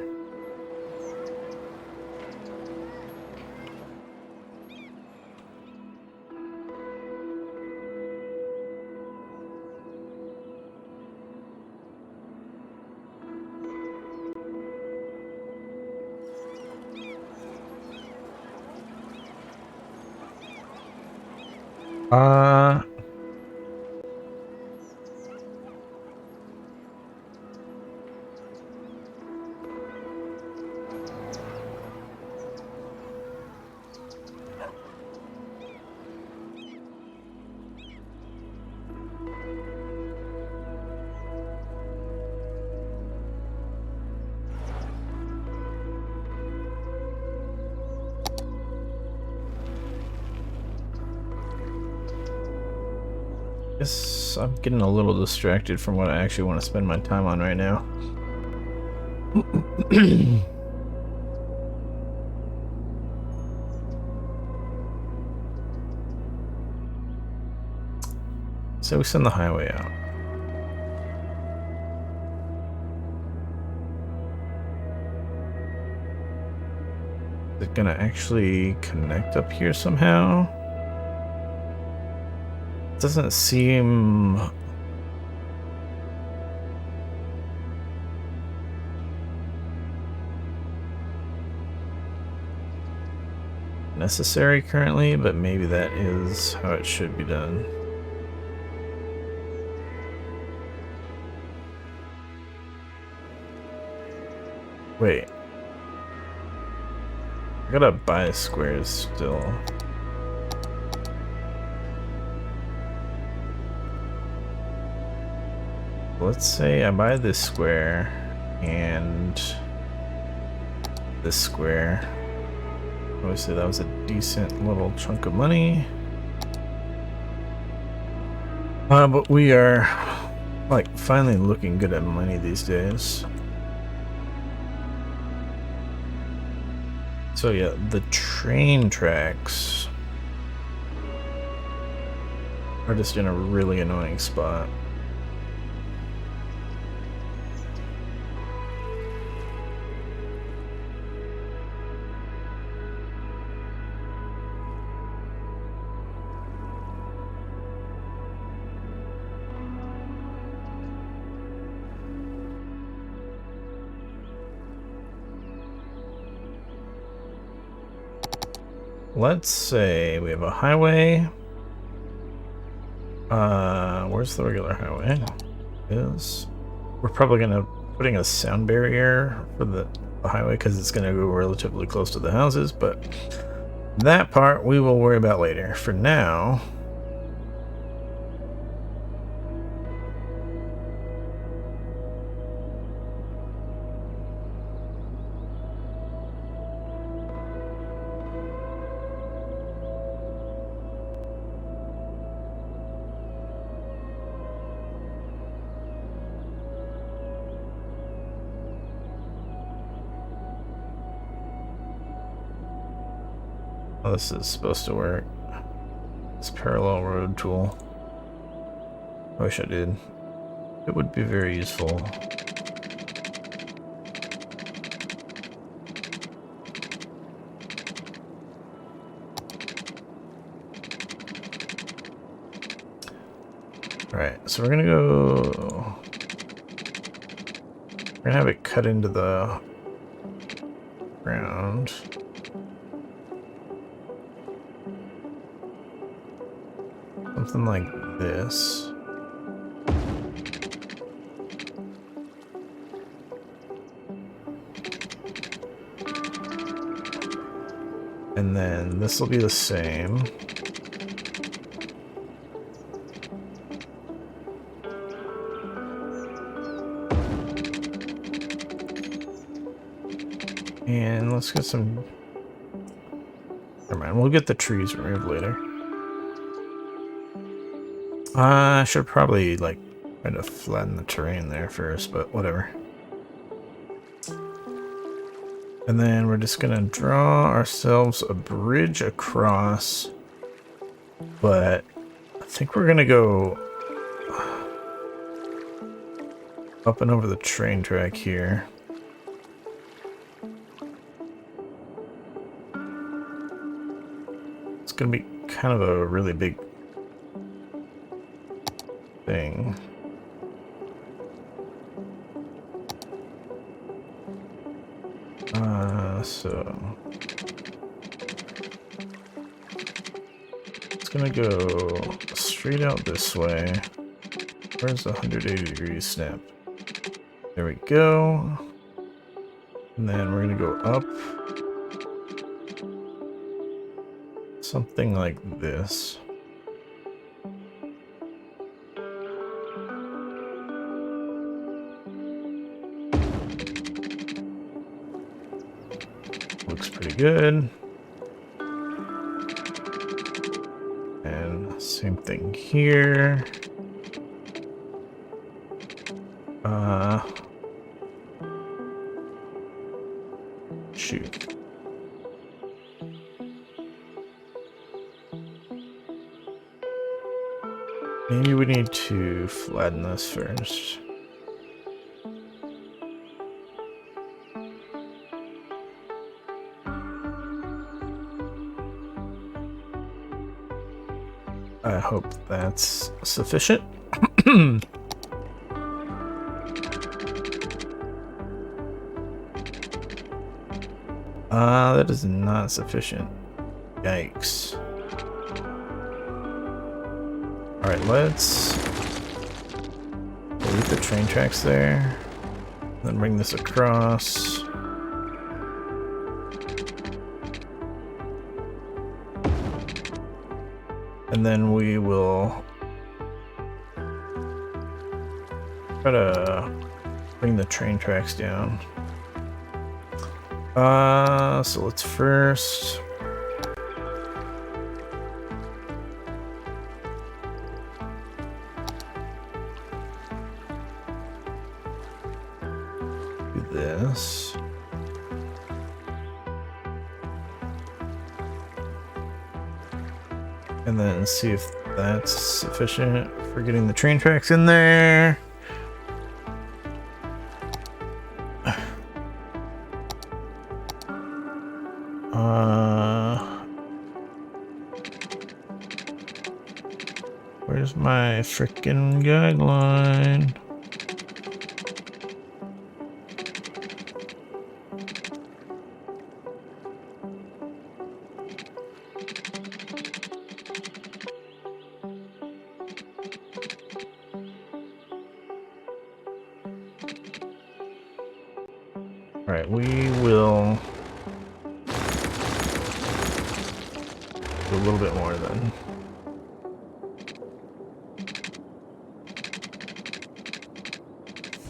Guess I'm getting a little distracted from what I actually want to spend my time on right now. So we send the highway out. Is it gonna actually connect up here somehow? Doesn't seem necessary currently, but maybe that is how it should be done. Wait. I gotta buy squares still. Let's say I buy this square and this square. Obviously that was a decent little chunk of money. But we are like finally looking good at money these days. So yeah, the train tracks are just in a really annoying spot. Let's say we have a highway. Where's the regular highway? We're probably gonna putting a sound barrier for the highway because it's gonna go relatively close to the houses, but that part we will worry about later. For now, oh, this is supposed to work. This parallel road tool. I wish I did. It would be very useful. Alright, so we're gonna have it cut into the ground. Something like this. And then this will be the same. And let's get some... Never mind, we'll get the trees removed later. I should probably, like, try to flatten the terrain there first, but whatever. And then we're just gonna draw ourselves a bridge across, but I think we're gonna go up and over the train track here. It's gonna be kind of a really big thing. So it's gonna go straight out this way. Where's the 180 degree snap? There we go. And then we're gonna go up. Something like this. Looks pretty good. And same thing here. Shoot. Maybe we need to flatten this first. I hope that's sufficient. That is not sufficient. Yikes. Alright, let's delete the train tracks there. Then bring this across. And then we will try to bring the train tracks down. So let's first do this. And then see if that's sufficient for getting the train tracks in there. Where's my frickin' guideline? Alright, we will do a little bit more then.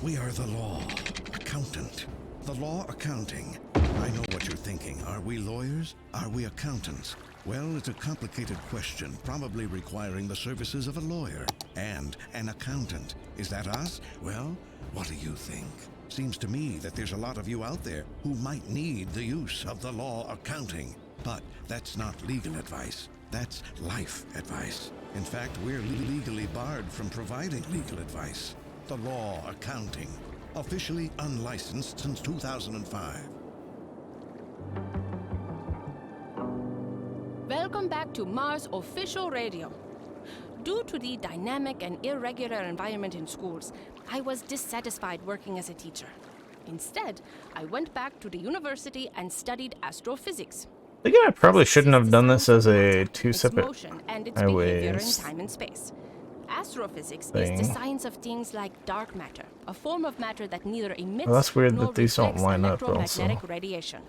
We are the law accountant. The law accounting. I know what you're thinking. Are we lawyers? Are we accountants? Well, it's a complicated question, probably requiring the services of a lawyer and an accountant. Is that us? Well, what do you think? Seems to me that there's a lot of you out there who might need the use of the law accounting. But that's not legal advice. That's life advice. In fact, we're legally barred from providing legal advice. The law accounting. Officially unlicensed since 2005. Welcome back to Mars Official Radio. Due to the dynamic and irregular environment in schools, I was dissatisfied working as a teacher. Instead, I went back to the university and studied astrophysics. I think I probably shouldn't have done this as a two Its separate motion and its behavior in highways time and space. Astrophysics thing. is the science of things like dark matter, a form of matter that neither emits Well, that's weird nor that these don't reflects line up electromagnetic also. radiation.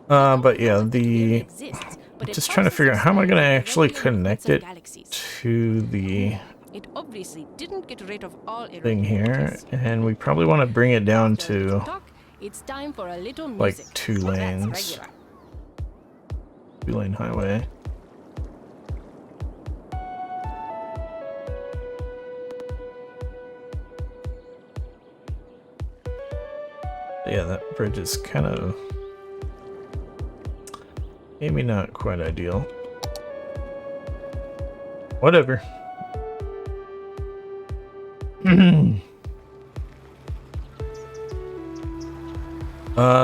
But yeah, It exists, but it just trying to figure out how am I going to actually connect it galaxies. to the It obviously didn't get rid of all thing here, irregularities. and we probably want to bring it down After a little to talk, it's time for a little like music. 2 That's lanes. regular. 2-lane highway. Yeah, that bridge is kind of maybe not quite ideal. Whatever.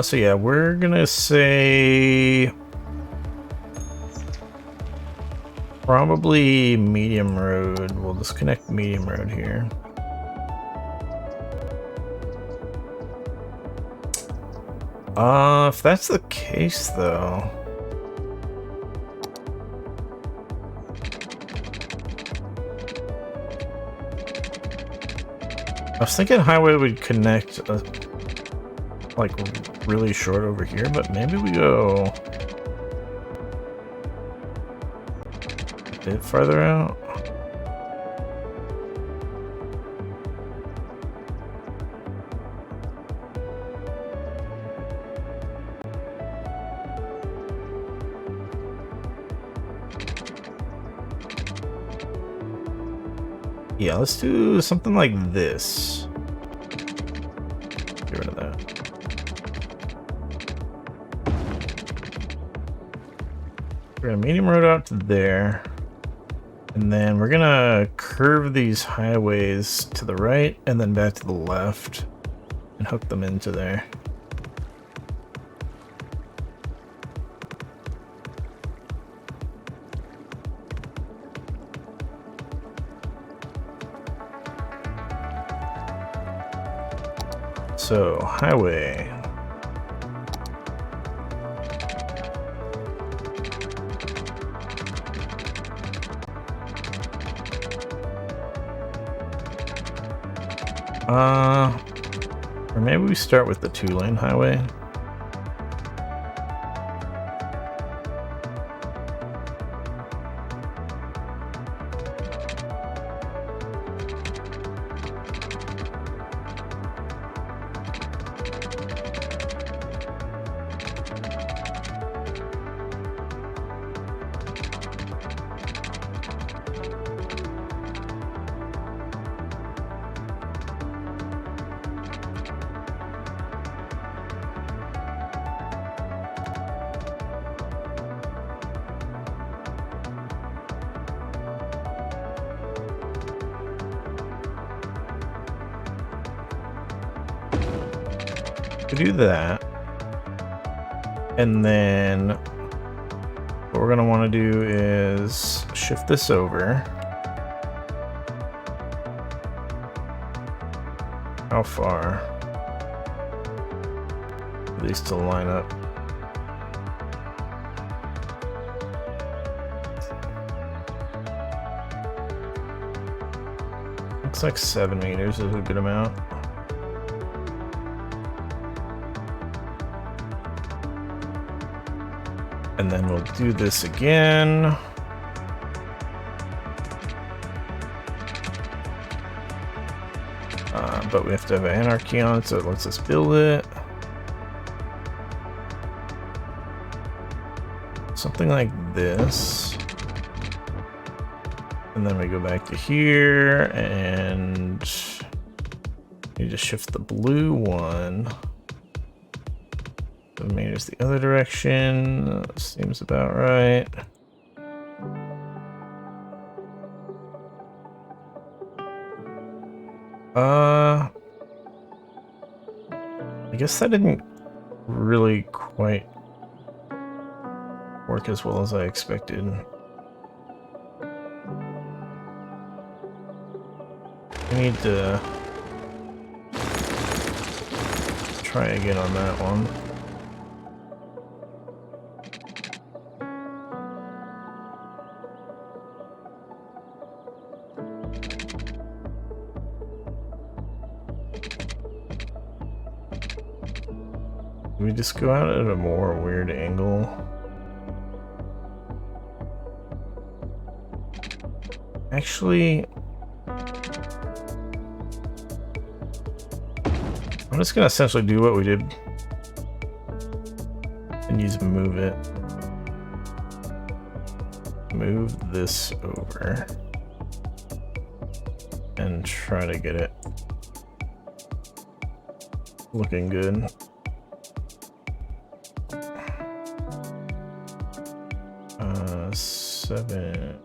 So yeah, we're gonna say probably medium road. We'll disconnect medium road here. If that's the case, though, I was thinking highway would connect, like, really short over here, but maybe we go a bit farther out. Yeah, let's do something like this. Get rid of that. We're gonna medium road out to there. And then we're gonna curve these highways to the right and then back to the left and hook them into there. So, highway. Or maybe we start with the 2-lane highway. We do that. And then what we're gonna want to do is shift this over. How far? At least to line up. Looks like 7 meters is a good amount. And then we'll do this again. But we have to have anarchy on it, so it lets us build it. Something like this. And then we go back to here, and you just shift the blue one. 7 meters the other direction. Seems about right. I guess that didn't really quite work as well as I expected. I need to try again on that one. We just go out at a more weird angle. Actually, I'm just gonna essentially do what we did and use move it. Move this over and try to get it looking good. Seven.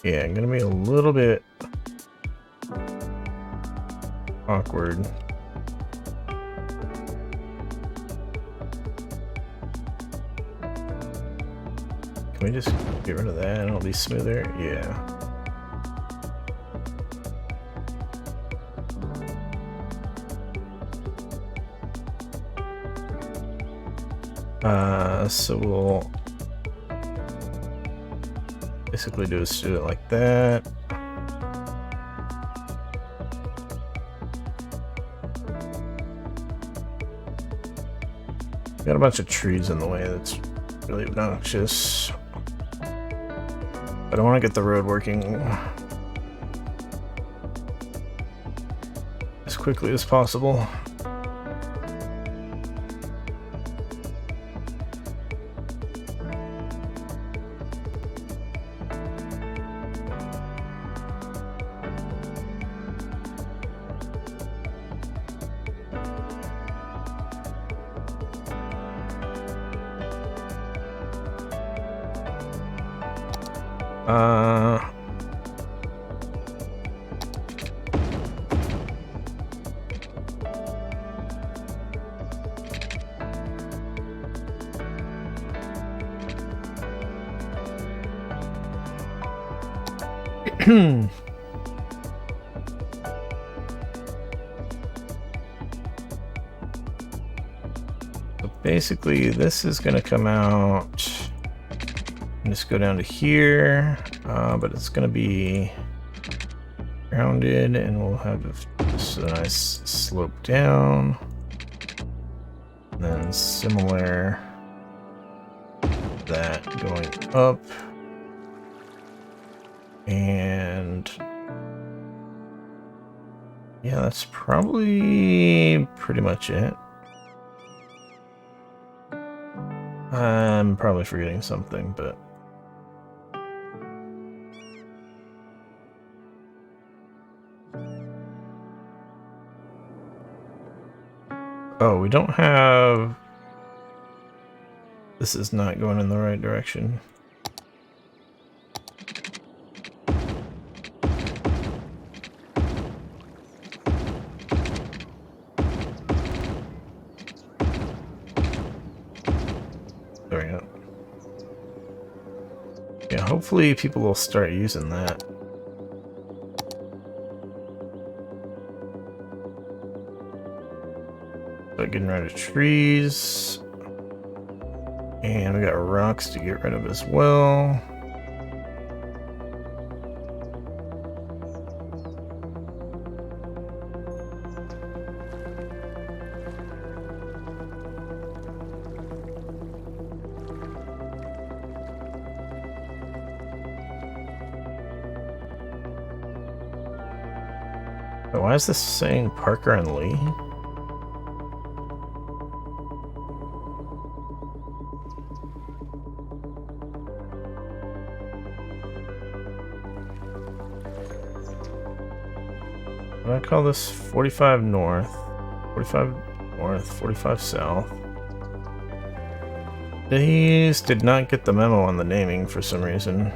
Yeah, I'm gonna be a little bit awkward. Can we just get rid of that and it'll be smoother? Yeah. So we'll basically do it like that. Got a bunch of trees in the way that's really obnoxious. But I want to get the road working as quickly as possible. So basically, this is going to come out and just go down to here, but it's going to be rounded, and we'll have just a nice slope down, and then similar that going up. And yeah, that's probably pretty much it. I'm probably forgetting something, but Oh, we don't have... This is not going in the right direction. There we go. Yeah, hopefully people will start using that. So getting rid of trees. And we got rocks to get rid of as well. Oh, why is this saying Parker and Lee? I call this 45 north, 45 north, 45 south. These did not get the memo on the naming for some reason.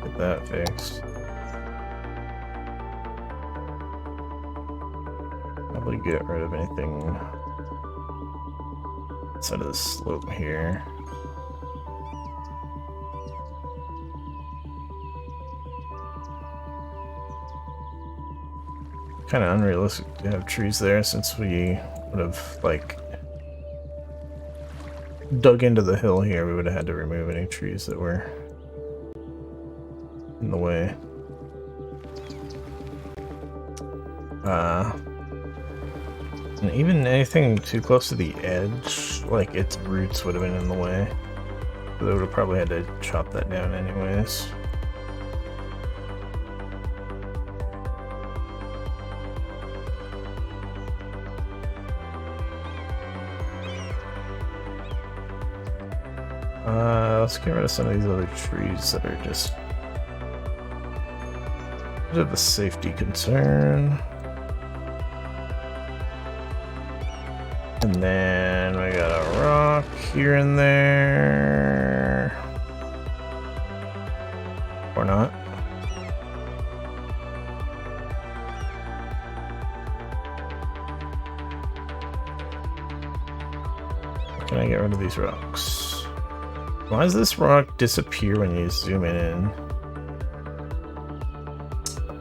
Get that fixed. Probably get rid of anything outside of the slope here. Kind of unrealistic to have trees there since we would have like dug into the hill here. We would have had to remove any trees that were in the way. And even anything too close to the edge, like its roots would have been in the way. So they would have probably had to chop that down anyways. Let's get rid of some of these other trees that are just a bit of a safety concern. And then we got a rock here and there. Or not. Can I get rid of these rocks? Why does this rock disappear when you zoom in?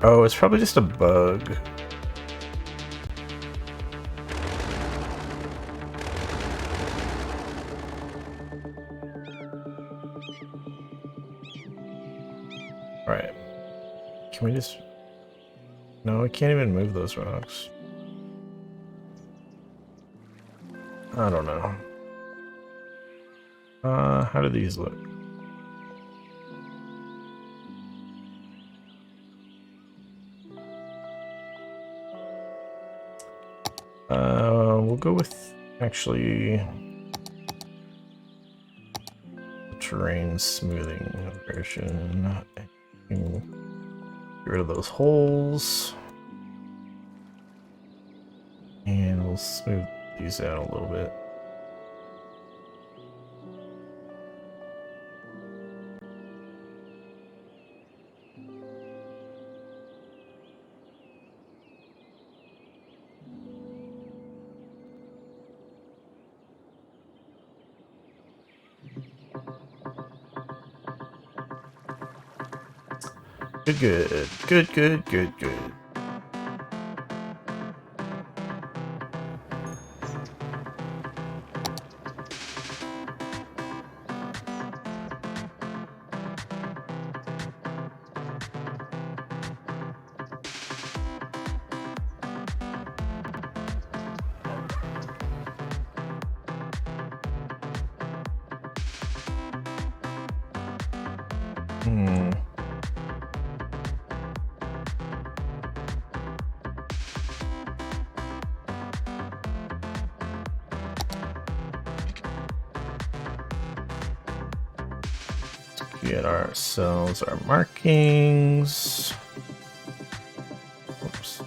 Oh, it's probably just a bug. Alright. Can we just... No, we can't even move those rocks. I don't know. How do these look? We'll go with actually the terrain smoothing version. Get rid of those holes. And we'll smooth these out a little bit. Good. Get ourselves our markings. Oops.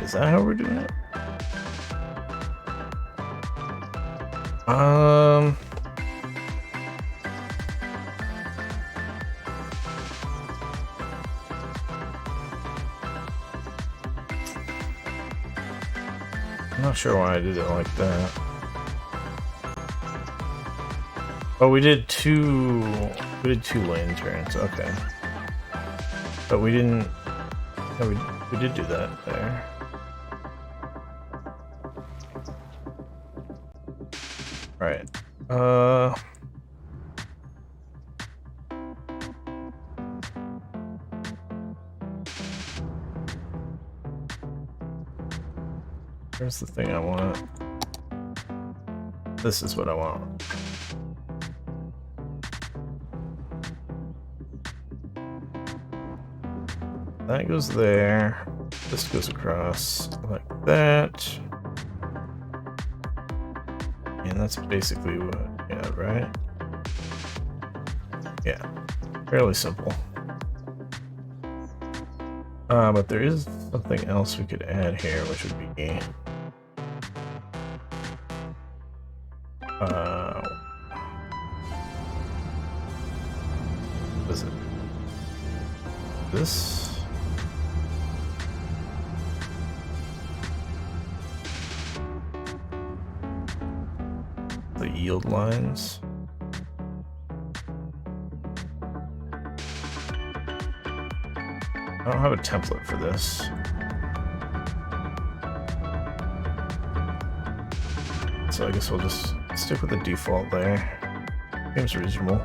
Is that how we're doing it? I'm not sure why I did it like that. Oh, we did two lane turns, okay. But we didn't, no, we did do that there. Right. Here's the thing I want. This is what I want. That goes there. This goes across like that. And that's basically what, yeah, right? Yeah, fairly simple. But there is something else we could add here, which would be what is it? This? The yield lines. I don't have a template for this. So I guess we'll just stick with the default there. Seems reasonable.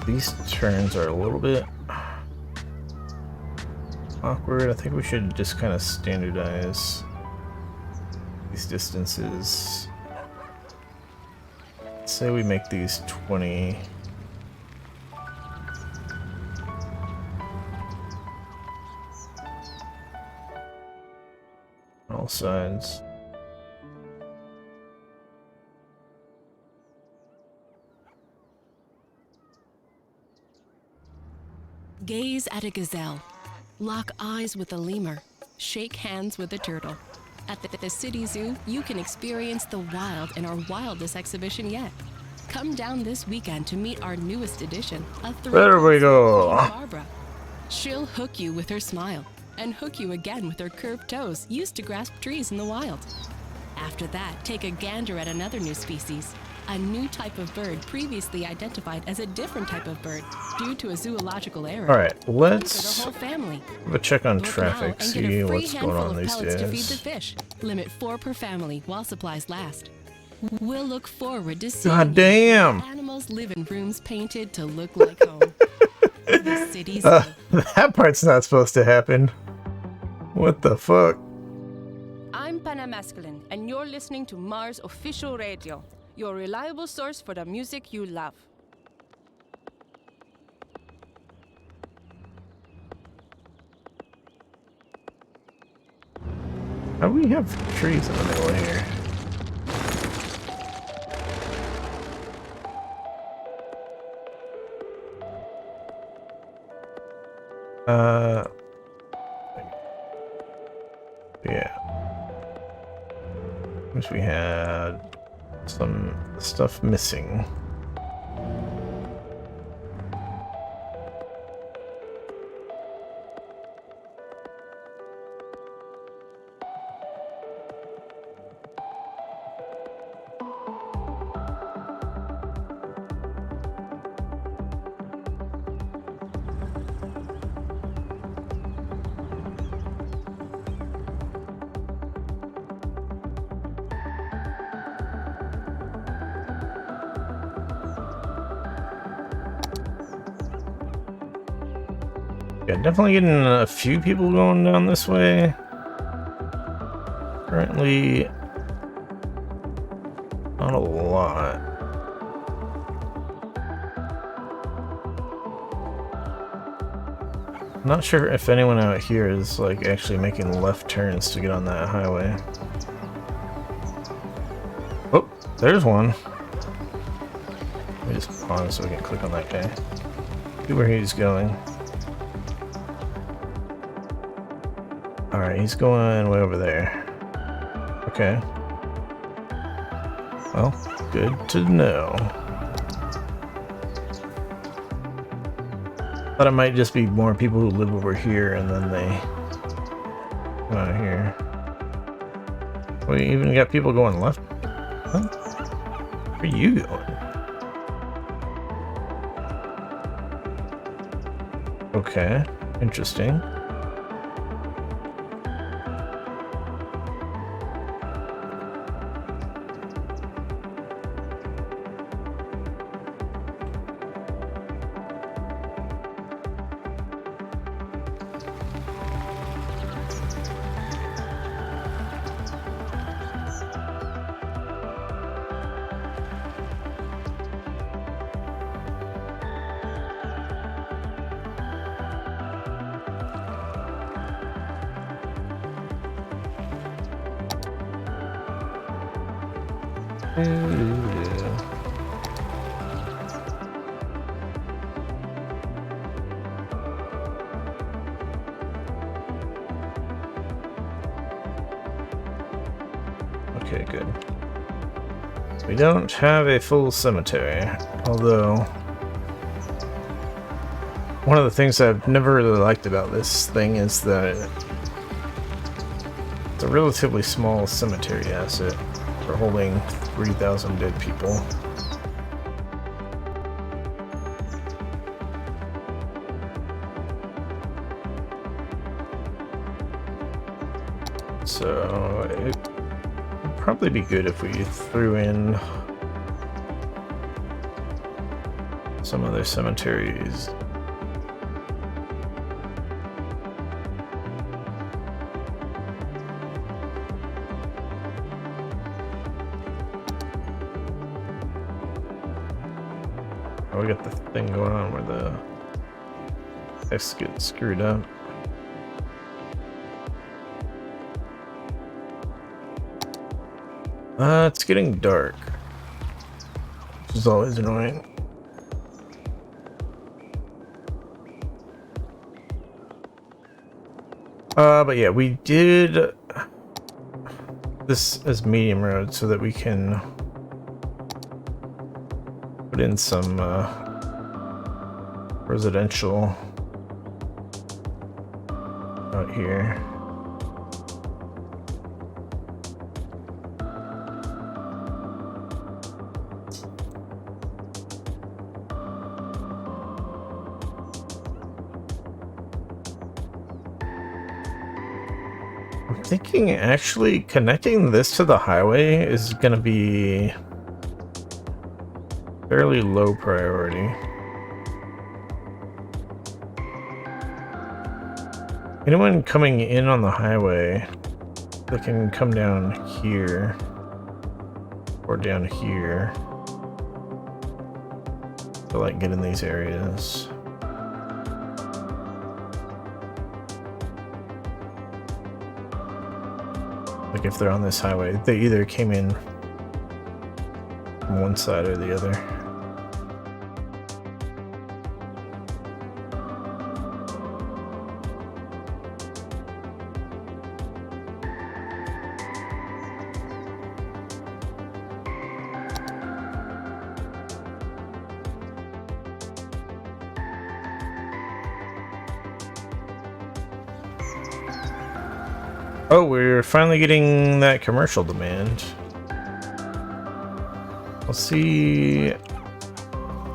These turns are a little bit awkward. I think we should just kind of standardize these distances. Say we make these 20. On all sides. Gaze at a gazelle, lock eyes with a lemur, shake hands with a turtle. At the City Zoo, you can experience the wild in our wildest exhibition yet. Come down this weekend to meet our newest addition, a There we go. Barbara. She'll hook you with her smile and hook you again with her curved toes used to grasp trees in the wild. After that, take a gander at another new species, a new type of bird previously identified as a different type of bird due to a zoological error. All right, For let's the whole family. have a check on Book now traffic, and get a see free what's going handful on of these pellets to feed the days. fish. Limit 4 per family while supplies last. We'll look forward to seeing God damn! animals live in rooms painted to look like home. The city's That part's not supposed to happen. What the fuck? I'm Panamasculine, and you're listening to Mars Official Radio, your reliable source for the music you love. How do we have trees in the middle of here? Yeah. Wish we had some stuff missing. Yeah, definitely getting a few people going down this way. Currently, not a lot. I'm not sure if anyone out here is like actually making left turns to get on that highway. Oh, there's one. Let me just pause so we can click on that guy. See where he's going. Alright, he's going way over there. Okay. Well, good to know. Thought it might just be more people who live over here and then they come out here. We even got people going left. Huh? Where are you going? Okay, interesting. Okay, good. We don't have a full cemetery, although one of the things I've never really liked about this thing is that it's a relatively small cemetery asset for holding 3,000 dead people. So it would probably be good if we threw in some other cemeteries. Oh, we got the thing going on where the X gets screwed up. It's getting dark, which is always annoying. But yeah, we did this as medium road so that we can put in some residential out here. I'm thinking actually connecting this to the highway is going to be fairly low priority. Anyone coming in on the highway, they can come down here or down here to like get in these areas. Like if they're on this highway, they either came in from one side or the other. Oh, we're finally getting that commercial demand. Let's see.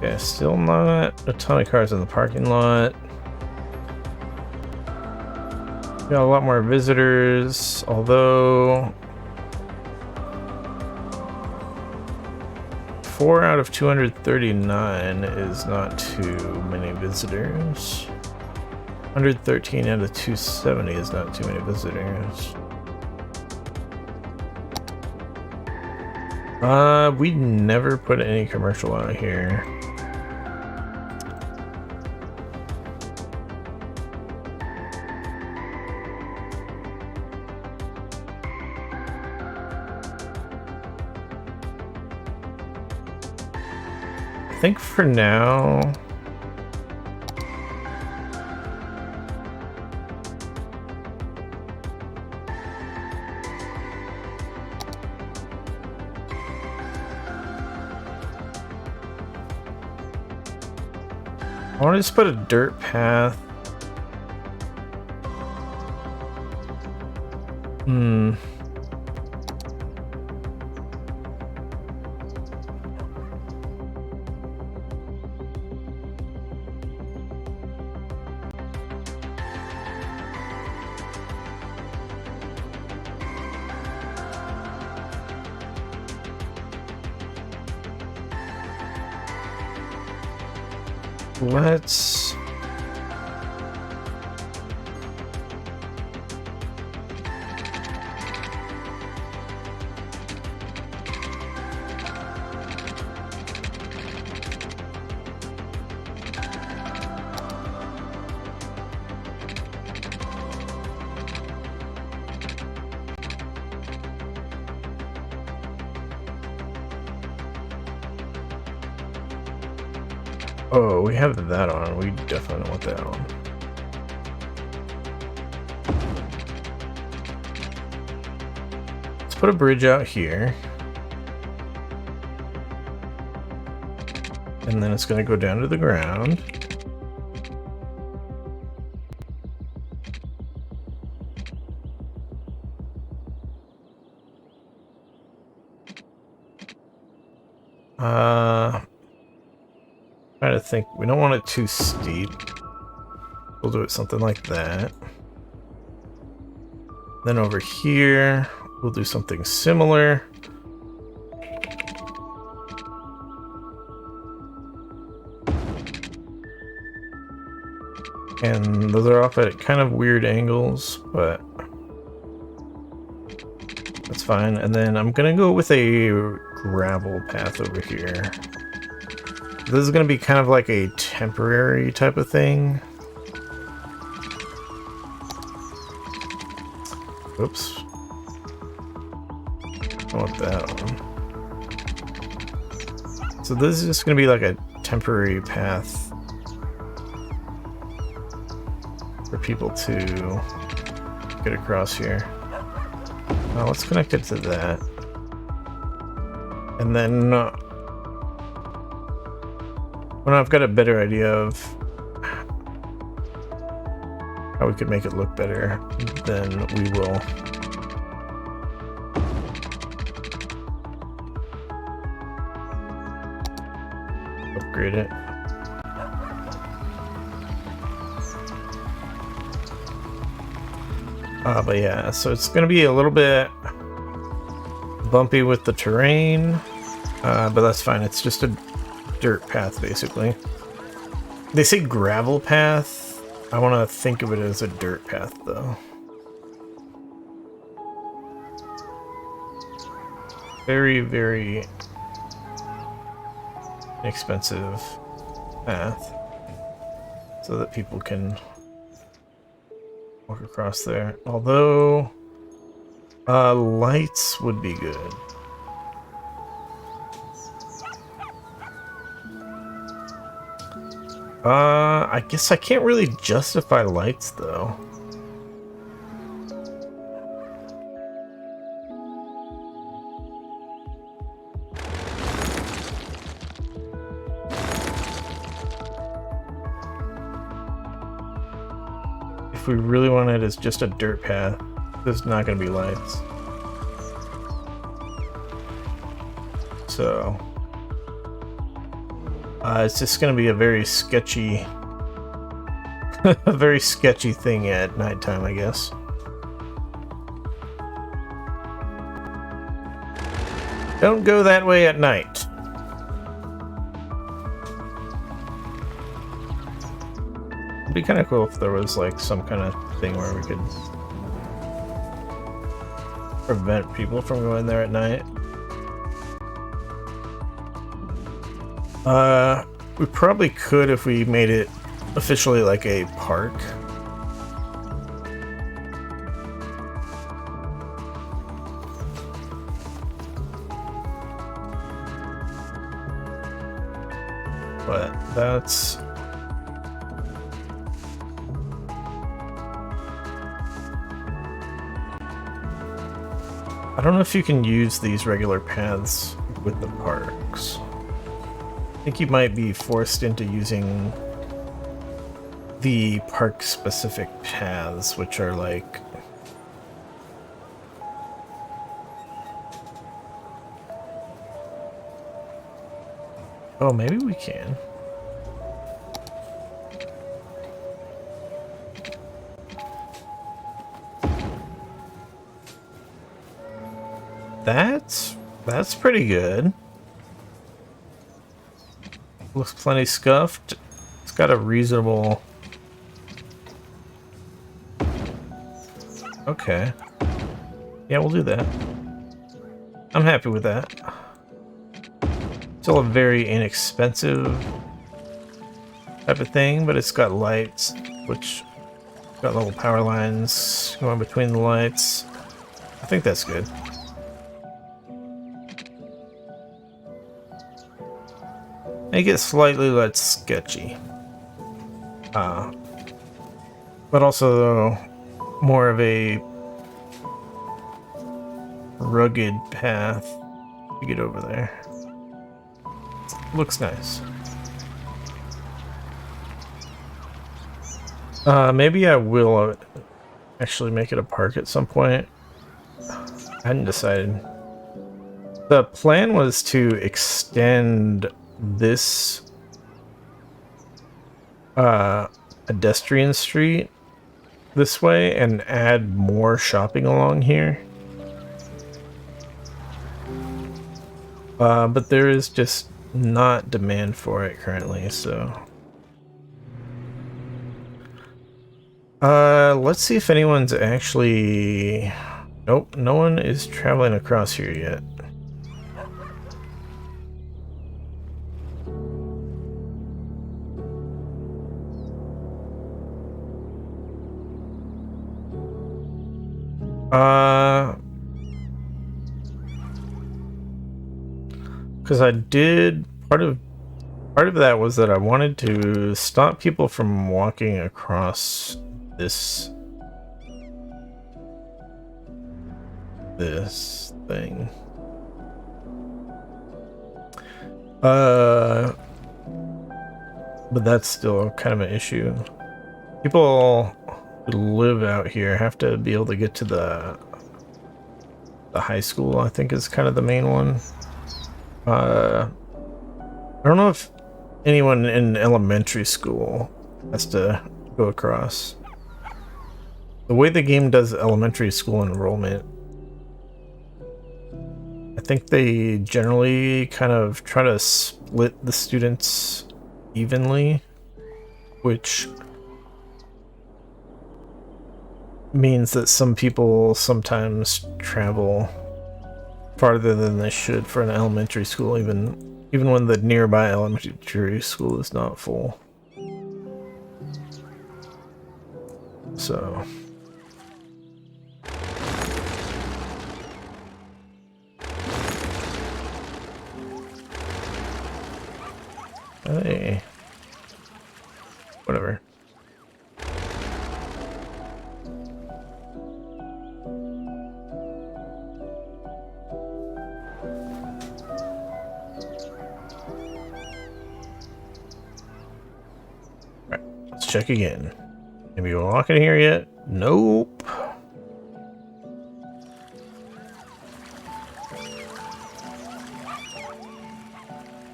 Yeah, still not a ton of cars in the parking lot. Got a lot more visitors, although 4 out of 239 is not too many visitors. 113 out of 270 is not too many visitors. We never put any commercial out here. I think for now, I want to just put a dirt path. Let's... Oh, we have that on. We definitely don't want that on. Let's put a bridge out here. And then it's going to go down to the ground. Trying to think, we don't want it too steep. We'll do it something like that. Then over here, we'll do something similar. And those are off at kind of weird angles, but that's fine. And then I'm gonna go with a gravel path over here. This is going to be kind of like a temporary type of thing. Oops. I want that on. So this is just going to be like a temporary path for people to get across here. Now let's connect it to that. And then when I've got a better idea of how we could make it look better, then we will. Upgrade it. But yeah, so it's going to be a little bit bumpy with the terrain, but that's fine. It's just a dirt path, basically. They say gravel path. I want to think of it as a dirt path, though. Very, very inexpensive path, so that people can walk across there. Although, lights would be good. I guess I can't really justify lights, though. If we really want it as just a dirt path, there's not going to be lights. So it's just going to be a very sketchy, a very sketchy thing at nighttime, I guess. Don't go that way at night. be kind of cool if there was like some kind of thing where we could prevent people from going there at night. We probably could if we made it officially like a park. But that's... I don't know if you can use these regular paths with the parks. I think you might be forced into using the park-specific paths, which are like... Oh, maybe we can. That's pretty good. Looks plenty scuffed. It's got a reasonable... Okay. Yeah, we'll do that. I'm happy with that. Still a very inexpensive type of thing, but it's got lights, which got little power lines going between the lights. I think that's good. Make it slightly less sketchy. But also more of a rugged path to get over there. Looks nice. Maybe I will actually make it a park at some point. I hadn't decided. The plan was to extend this pedestrian street this way and add more shopping along here. But there is just not demand for it currently, so let's see if anyone's actually... Nope, no one is traveling across here yet. Because I did part of that was that I wanted to stop people from walking across this thing. But that's still kind of an issue. People who live out here have to be able to get to the high school, I think is kind of the main one. I don't know if anyone in elementary school has to go across. The way the game does elementary school enrollment, I think they generally kind of try to split the students evenly, which means that some people sometimes travel farther than they should for an elementary school, even when the nearby elementary school is not full. So hey, whatever. Let's check again. Maybe we're walking here yet? Nope.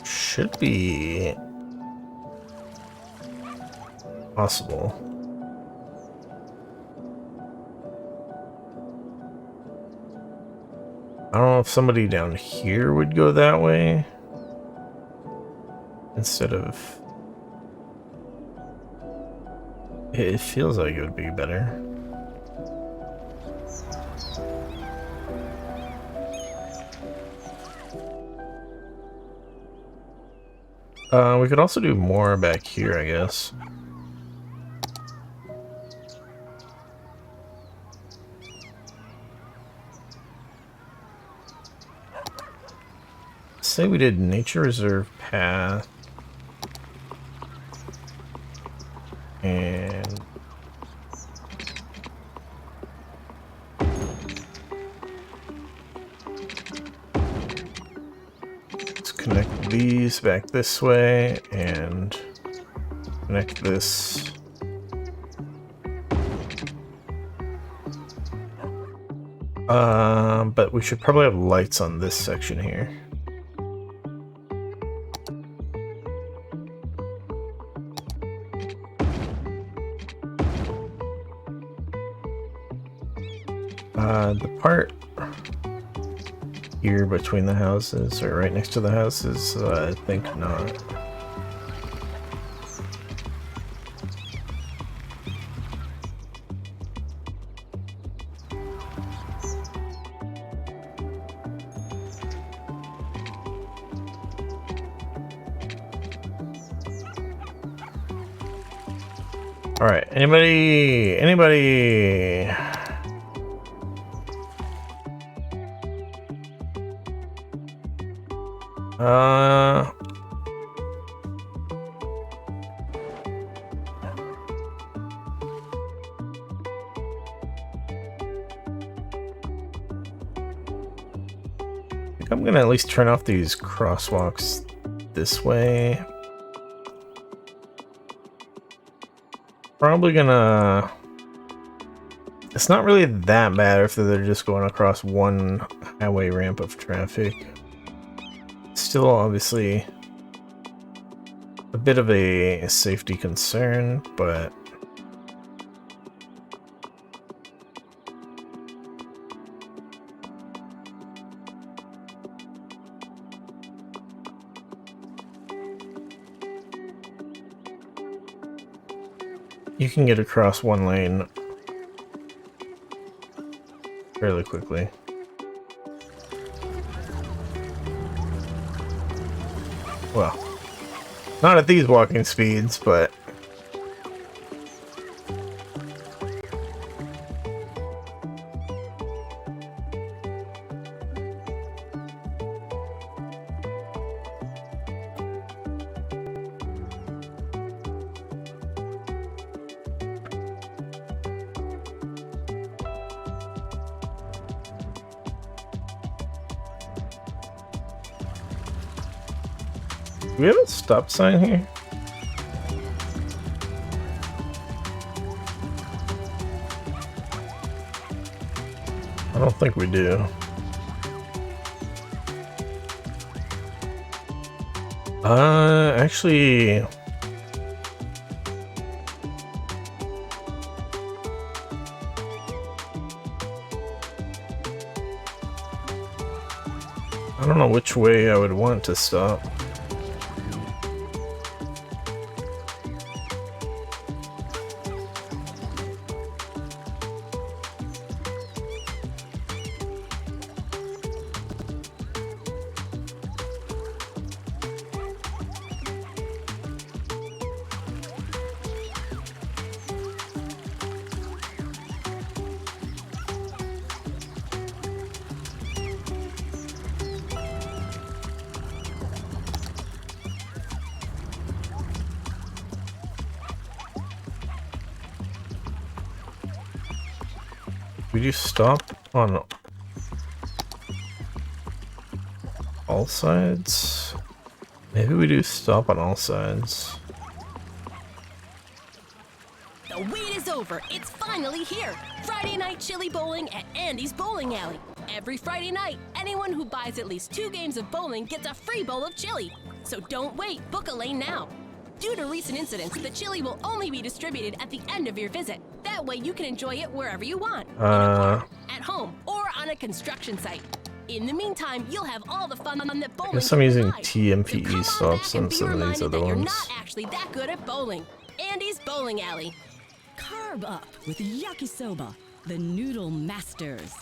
Should be possible. I don't know if somebody down here would go that way instead of... It feels like it would be better. We could also do more back here, I guess. Say we did nature reserve path and let's connect these back this way and connect this. But we should probably have lights on this section here. The part here between the houses, or right next to the houses, I think not. All right, anybody? I think I'm gonna at least turn off these crosswalks this way. Probably gonna... It's not really that bad if they're just going across one highway ramp of traffic. Still, obviously, a bit of a safety concern, but... you can get across one lane fairly quickly. Well, not at these walking speeds, but... do we have a stop sign here? I don't think we do. Actually... I don't know which way I would want to stop. Would you stop on all sides? Maybe we do stop on all sides. The wait is over. It's finally here. Friday night chili bowling at Andy's Bowling Alley. Every Friday night, anyone who buys at least 2 games of bowling gets a free bowl of chili. So don't wait. Book a lane now. Due to recent incidents, the chili will only be distributed at the end of your visit. That way you can enjoy it wherever you want. In a park, at home, or on a construction site. In the meantime, you'll have all the fun that bowling. I guess I'm using provides. TMPE So come on stops back and on be some of these reminded other that you're ones. not actually that good at bowling. Andy's Bowling Alley. Carb up with yakisoba, the noodle masters.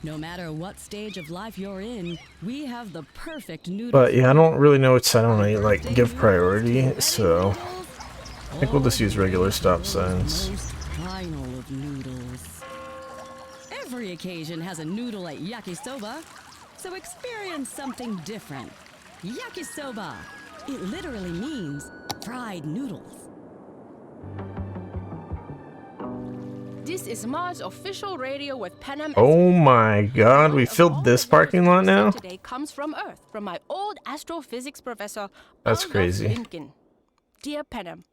No matter what stage of life you're in, we have the perfect noodle. But yeah, I don't really know which side I want to like give priority, so I think we'll just use regular stop signs. Most final of noodles. Every occasion has a noodle at yakisoba, so experience something different. Yakisoba. It literally means fried noodles. This is Mars official radio with Panam. Oh my god, we filled this parking lot now? Today comes from Earth, from my old astrophysics professor. That's Aldous crazy. Lincoln. Dear Panam,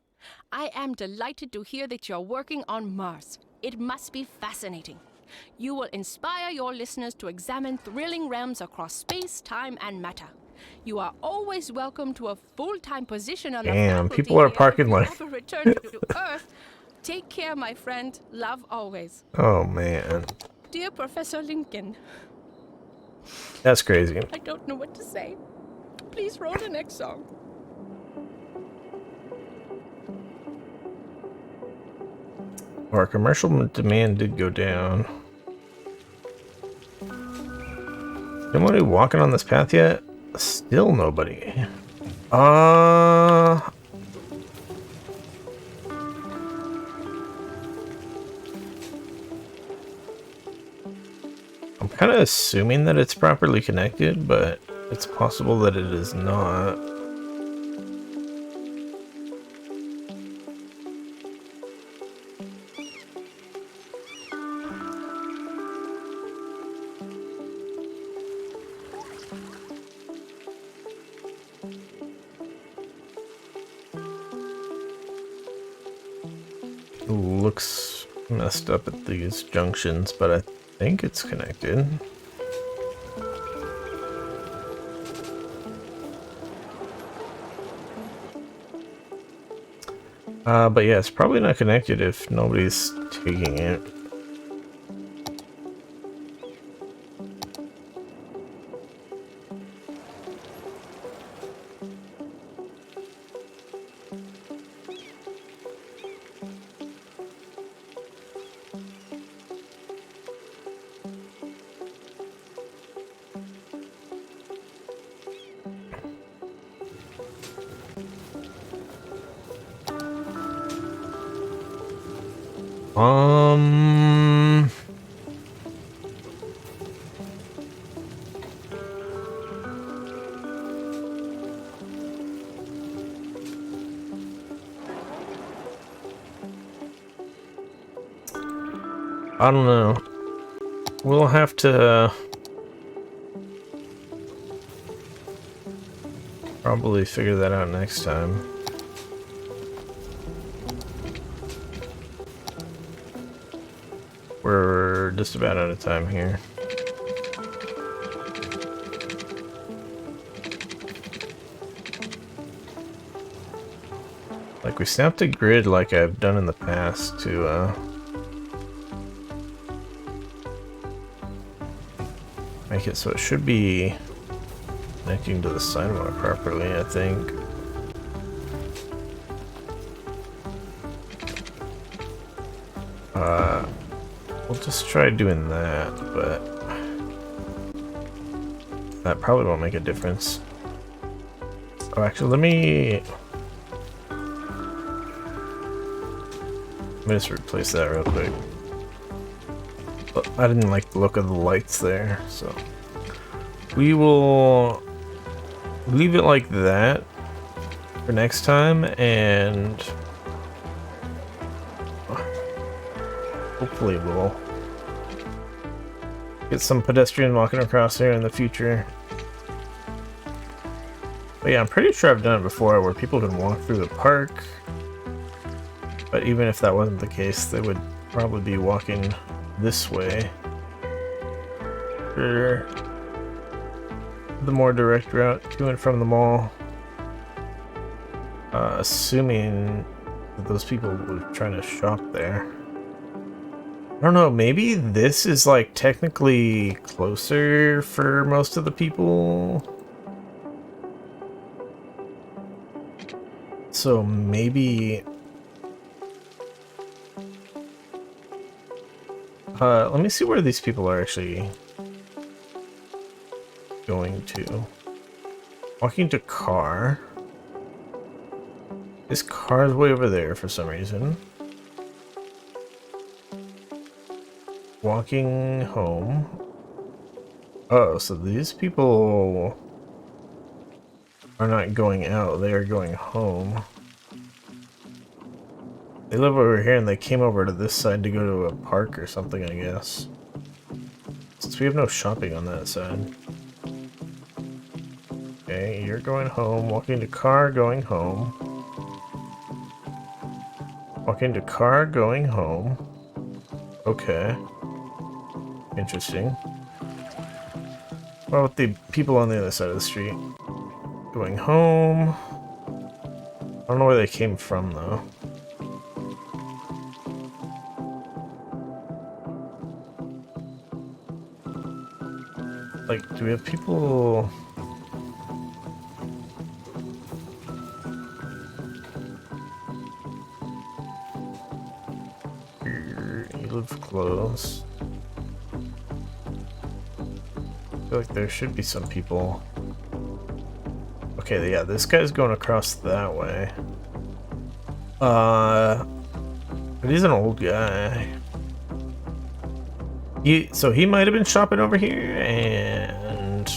I am delighted to hear that you're working on Mars. It must be fascinating. You will inspire your listeners to examine thrilling realms across space, time, and matter. You are always welcome to a full-time position on the faculty people are here parking if you like- ever return to Earth. Take care, my friend. Love always. Oh man. Dear Professor Lincoln, That's crazy. I don't know what to say. Please roll the next song. Our commercial demand did go down. Nobody walking on this path yet? Still nobody. I'm kind of assuming that it's properly connected, but it's possible that it is not. Looks messed up at these junctions, but I think it's connected. But yeah, it's probably not connected if nobody's taking it. I don't know. We'll have to probably figure that out next time. We're just about out of time here. Like, we snapped a grid like I've done in the past to make it so it should be connecting to the sidewalk properly, I think. We'll just try doing that, but that probably won't make a difference. Oh, actually, let me just replace that real quick. I didn't like the look of the lights there, so we will leave it like that for next time, and hopefully we'll get some pedestrian walking across here in the future. But yeah, I'm pretty sure I've done it before where people can walk through the park, but even if that wasn't the case, they would probably be walking this way for the more direct route to and from the mall, assuming that those people were trying to shop there. I don't know, maybe this is like technically closer for most of the people, so maybe Let me see where these people are actually going to. Walking to car. This car's way over there for some reason. Walking home. Oh, so these people are not going out, they are going home. They live over here and they came over to this side to go to a park or something, I guess. Since we have no shopping on that side. Okay, you're going home. Walking to car, going home. Walking to car, going home. Okay. Interesting. What about the people on the other side of the street? Going home. I don't know where they came from, though. Like, do we have people... You live close. I feel like there should be some people. Okay, yeah, this guy's going across that way. But he's an old guy. So he might have been shopping over here, and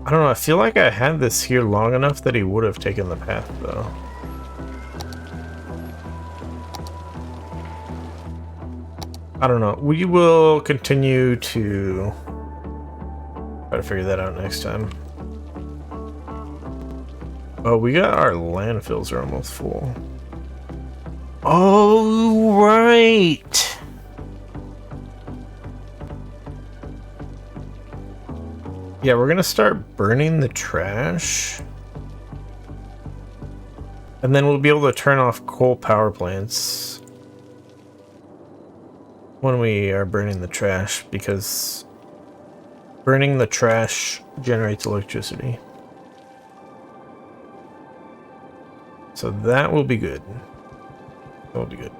I don't know, I feel like I had this here long enough that he would have taken the path, though. I don't know. We will continue to try to figure that out next time. Oh, we got our landfills are almost full. Oh, right. Yeah, we're gonna start burning the trash. And then we'll be able to turn off coal power plants when we are burning the trash, because burning the trash generates electricity. So that will be good. That will be good.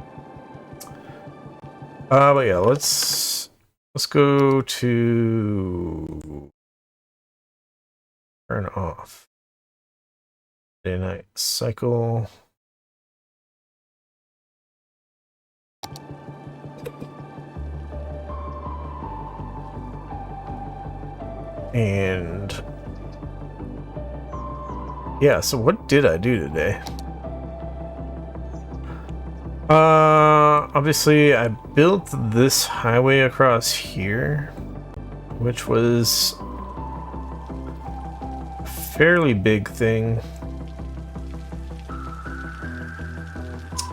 But yeah, let's go to turn off day night cycle. And yeah, so what did I do today? Obviously I built this highway across here, which was a fairly big thing.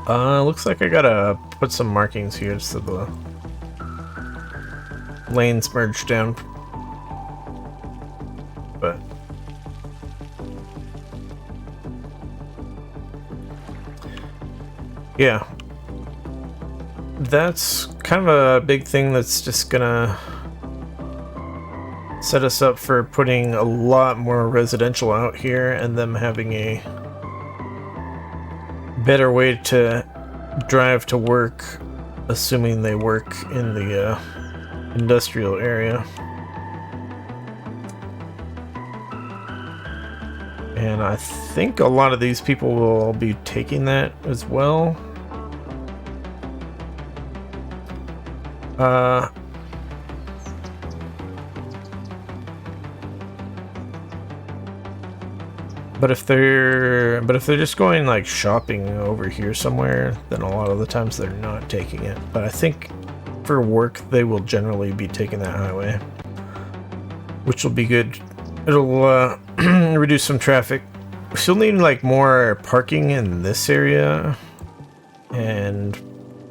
Looks like I gotta put some markings here so the lanes merge down. But yeah, that's kind of a big thing that's just gonna set us up for putting a lot more residential out here and them having a better way to drive to work, assuming they work in the industrial area. And I think a lot of these people will be taking that as well. But if they're just going like shopping over here somewhere, then a lot of the times they're not taking it. But I think for work they will generally be taking that highway, which will be good. It'll reduce some traffic. We still need like more parking in this area and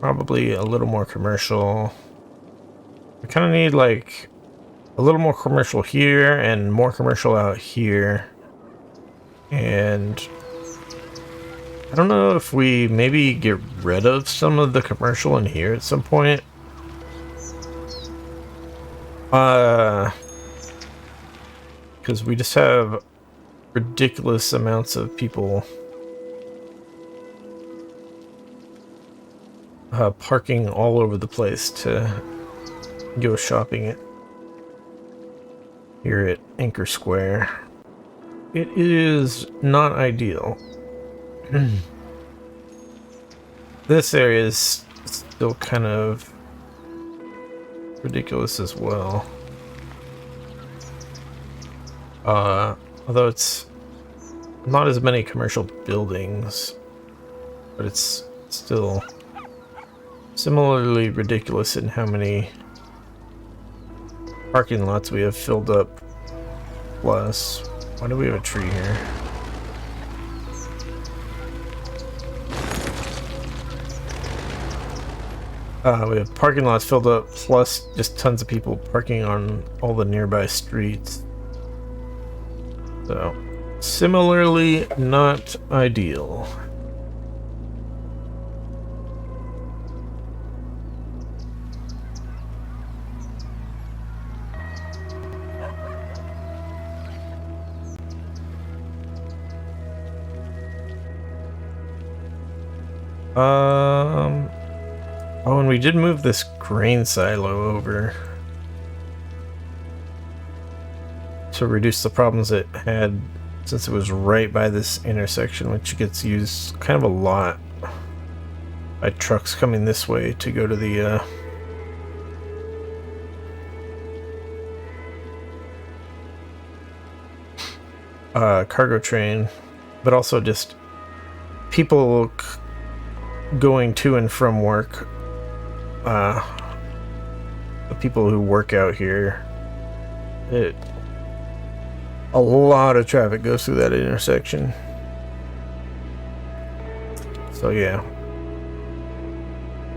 probably a little more commercial. We kind of need like a little more commercial here and more commercial out here. And I don't know if we maybe get rid of some of the commercial in here at some point. Because we just have ridiculous amounts of people parking all over the place to go shopping at here at Anchor Square. It is not ideal. This area is still kind of ridiculous as well. Although it's not as many commercial buildings, but it's still similarly ridiculous in how many parking lots we have filled up. Plus, why do we have a tree here? We have parking lots filled up, plus just tons of people parking on all the nearby streets. So, similarly, not ideal. Oh, and we did move this grain silo over to reduce the problems it had, since it was right by this intersection, which gets used kind of a lot by trucks coming this way to go to the cargo train, but also just people going to and from work. The people who work out here, a lot of traffic goes through that intersection. So yeah,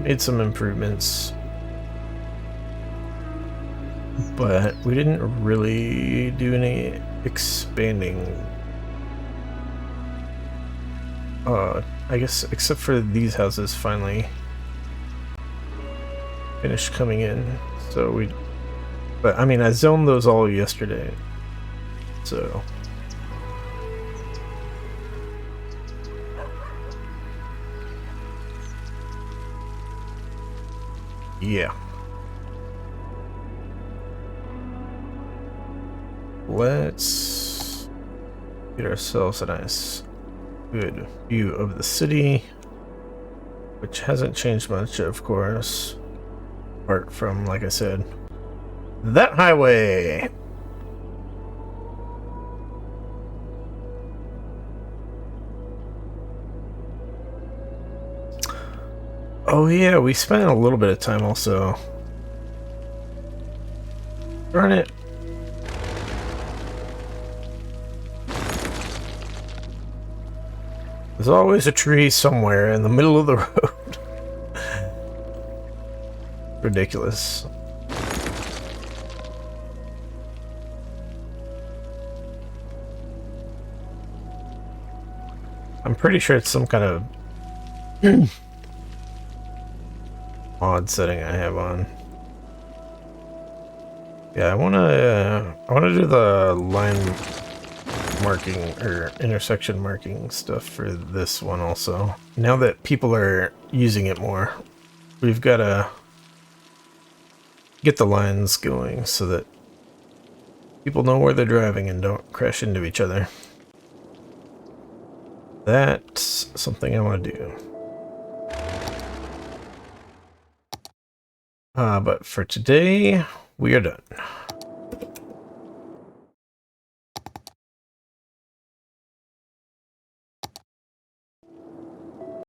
made some improvements, but we didn't really do any expanding. I guess except for these houses finally finished coming in. So but I mean, I zoned those all yesterday. So yeah. Let's get ourselves a nice good view of the city, which hasn't changed much, of course, apart from, like I said, that highway. Oh yeah, we spent a little bit of time also. Darn it. There's always a tree somewhere in the middle of the road. Ridiculous. I'm pretty sure it's some kind of mod setting I have on. Yeah, I wanna do the line marking or intersection marking stuff for this one also. Now that people are using it more, we've got to get the lines going so that people know where they're driving and don't crash into each other. That's something I want to do. But for today, we are done.